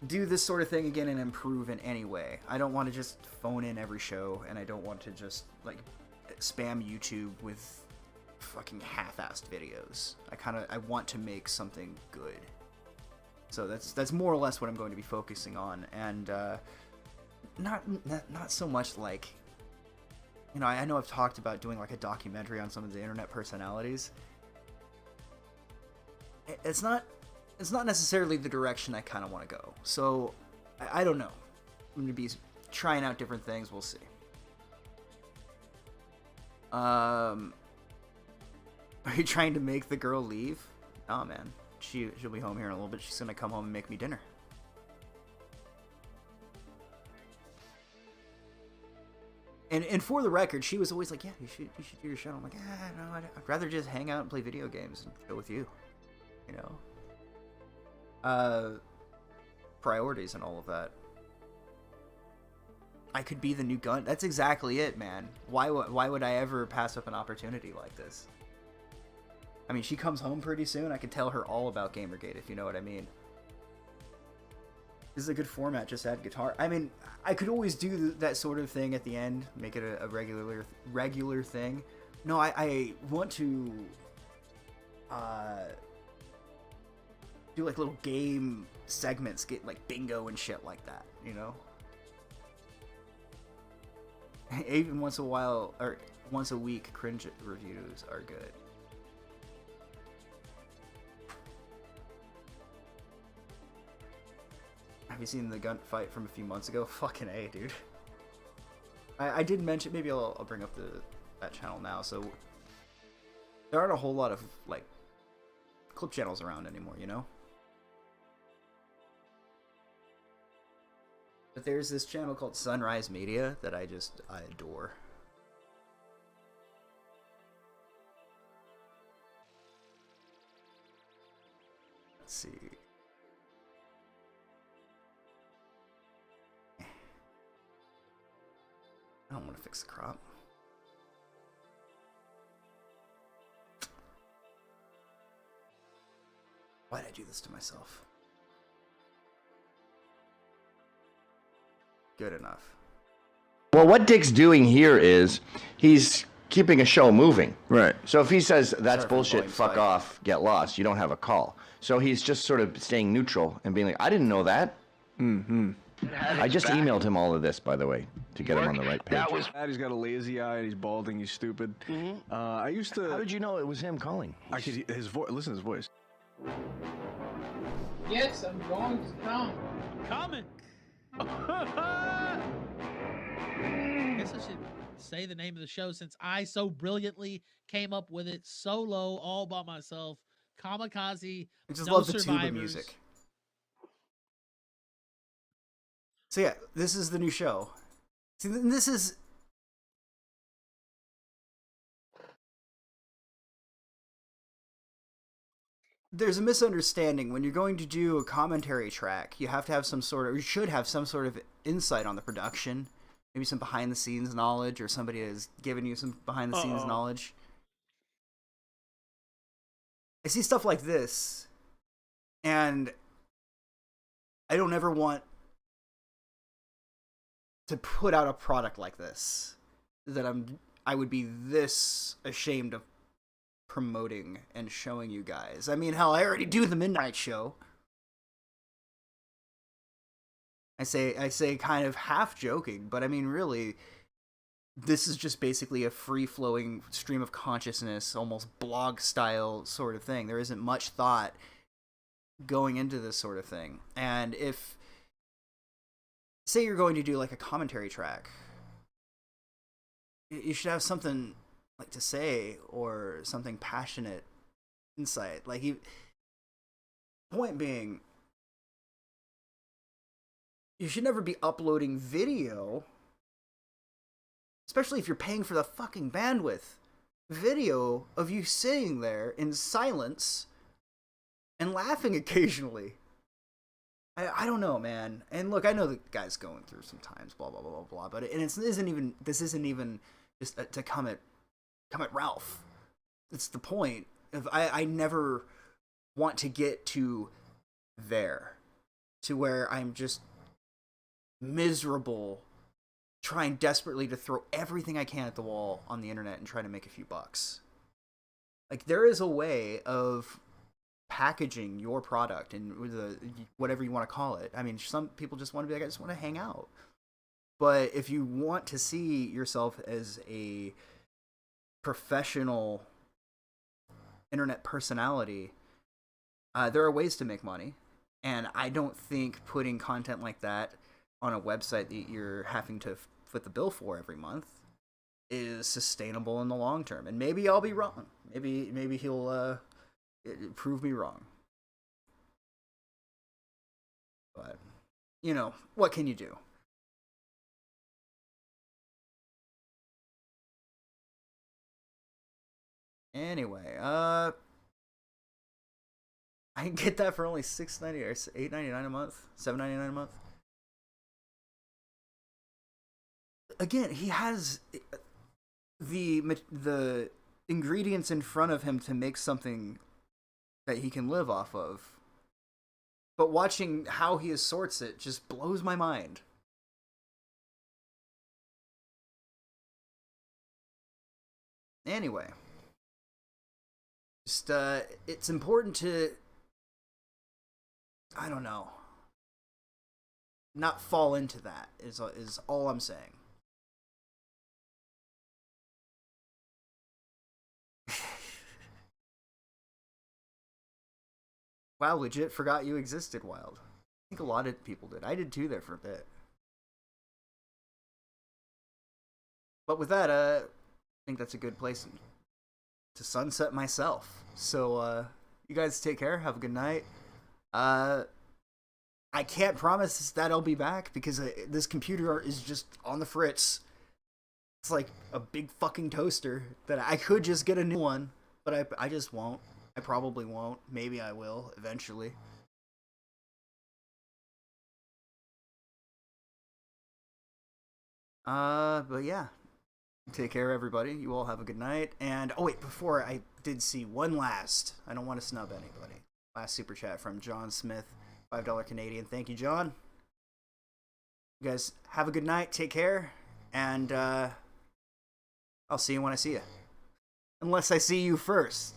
do this sort of thing again and improve in any way. I don't want to just phone in every show, and I don't want to just like spam YouTube with fucking half-assed videos. I want to make something good. So that's more or less what I'm going to be focusing on, and not so much like, you know, I know I've talked about doing like a documentary on some of the internet personalities. It's not necessarily the direction I kind of want to go. So I don't know. I'm going to be trying out different things. We'll see. Are you trying to make the girl leave? Nah, man. She'll be home here in a little bit. She's going to come home and make me dinner. And for the record, she was always like, yeah, you should do your show. I'm like, no, I'd rather just hang out and play video games and chill with you. You know? Priorities and all of that. I could be the new gun. That's exactly it, man. Why would I ever pass up an opportunity like this? I mean, she comes home pretty soon. I could tell her all about Gamergate, if you know what I mean. This is a good format, just add guitar. I mean, I could always do that sort of thing at the end, make it a regular thing. No, I want to do like little game segments, get like bingo and shit like that, you know? Even once a while, or once a week, cringe reviews are good. Have you seen the gunfight from a few months ago? Fucking A, dude. I did mention, maybe I'll bring up that channel now. So there aren't a whole lot of like clip channels around anymore, you know? But there's this channel called Sunrise Media that I adore. Let's see. I don't want to fix the crop. Why did I do this to myself? Good enough. Well, what Dick's doing here is he's keeping a show moving. Right. So if he says that's bullshit, fuck off, get lost, you don't have a call. So he's just sort of staying neutral and being like, I didn't know that. Mm-hmm. I just emailed him all of this, by the way. to get him on the right page. He's got a lazy eye and he's balding. He's stupid. I used to. How did you know it was him calling? I could his voice. Listen to his voice. Yes, I'm going to come. Coming. I guess I should say the name of the show since I so brilliantly came up with it solo, all by myself. Kamikaze. I just no love the survivors. tuba music. So yeah, this is the new show. See, this is. There's a misunderstanding. When you're going to do a commentary track, you have to have some sort of, or you should have some sort of insight on the production. Maybe some behind-the-scenes knowledge, or somebody has given you some behind-the-scenes knowledge. I see stuff like this, and I don't ever want to put out a product like this that I would be this ashamed of promoting and showing you guys. I mean, hell, I already do the midnight show. I say kind of half joking, but I mean, really, this is just basically a free-flowing stream of consciousness, almost blog-style sort of thing. There isn't much thought going into this sort of thing. And if, say you're going to do like a commentary track, you should have something like to say, or something passionate insight. Like, point being, you should never be uploading video, especially if you're paying for the fucking bandwidth, video of you sitting there in silence and laughing occasionally. I don't know, man. And look, I know the guy's going through some times, blah, blah, blah, blah, blah, but this isn't even just to come at Ralph. It's the point of, I never want to get to there, to where I'm just miserable, trying desperately to throw everything I can at the wall on the internet and try to make a few bucks. Like, there is a way of packaging your product and whatever you want to call it. I mean, some people just want to be like, I just want to hang out. But if you want to see yourself as a professional internet personality, there are ways to make money. And I don't think putting content like that on a website that you're having to foot the bill for every month is sustainable in the long term. And maybe I'll be wrong. Maybe he'll prove me wrong. But, you know, what can you do? Anyway, I can get that for only $6.90 or $8.99 a month, $7.99 a month. Again, he has the ingredients in front of him to make something that he can live off of. But watching how he assorts it just blows my mind. Anyway, just it's important to, I don't know, not fall into that is all I'm saying. Wow, legit forgot you existed, Wild. I think a lot of people did. I did too there for a bit. But with that, I think that's a good place to sunset myself. So, you guys take care. Have a good night. I can't promise that I'll be back because this computer is just on the fritz. It's like a big fucking toaster that I could just get a new one, but I just won't. I probably won't. Maybe I will eventually. But yeah. Take care, everybody. You all have a good night. And, oh wait, before I did see one last, I don't want to snub anybody. Last super chat from John Smith, $5 Canadian. Thank you, John. You guys have a good night. Take care. And, I'll see you when I see you. Unless I see you first.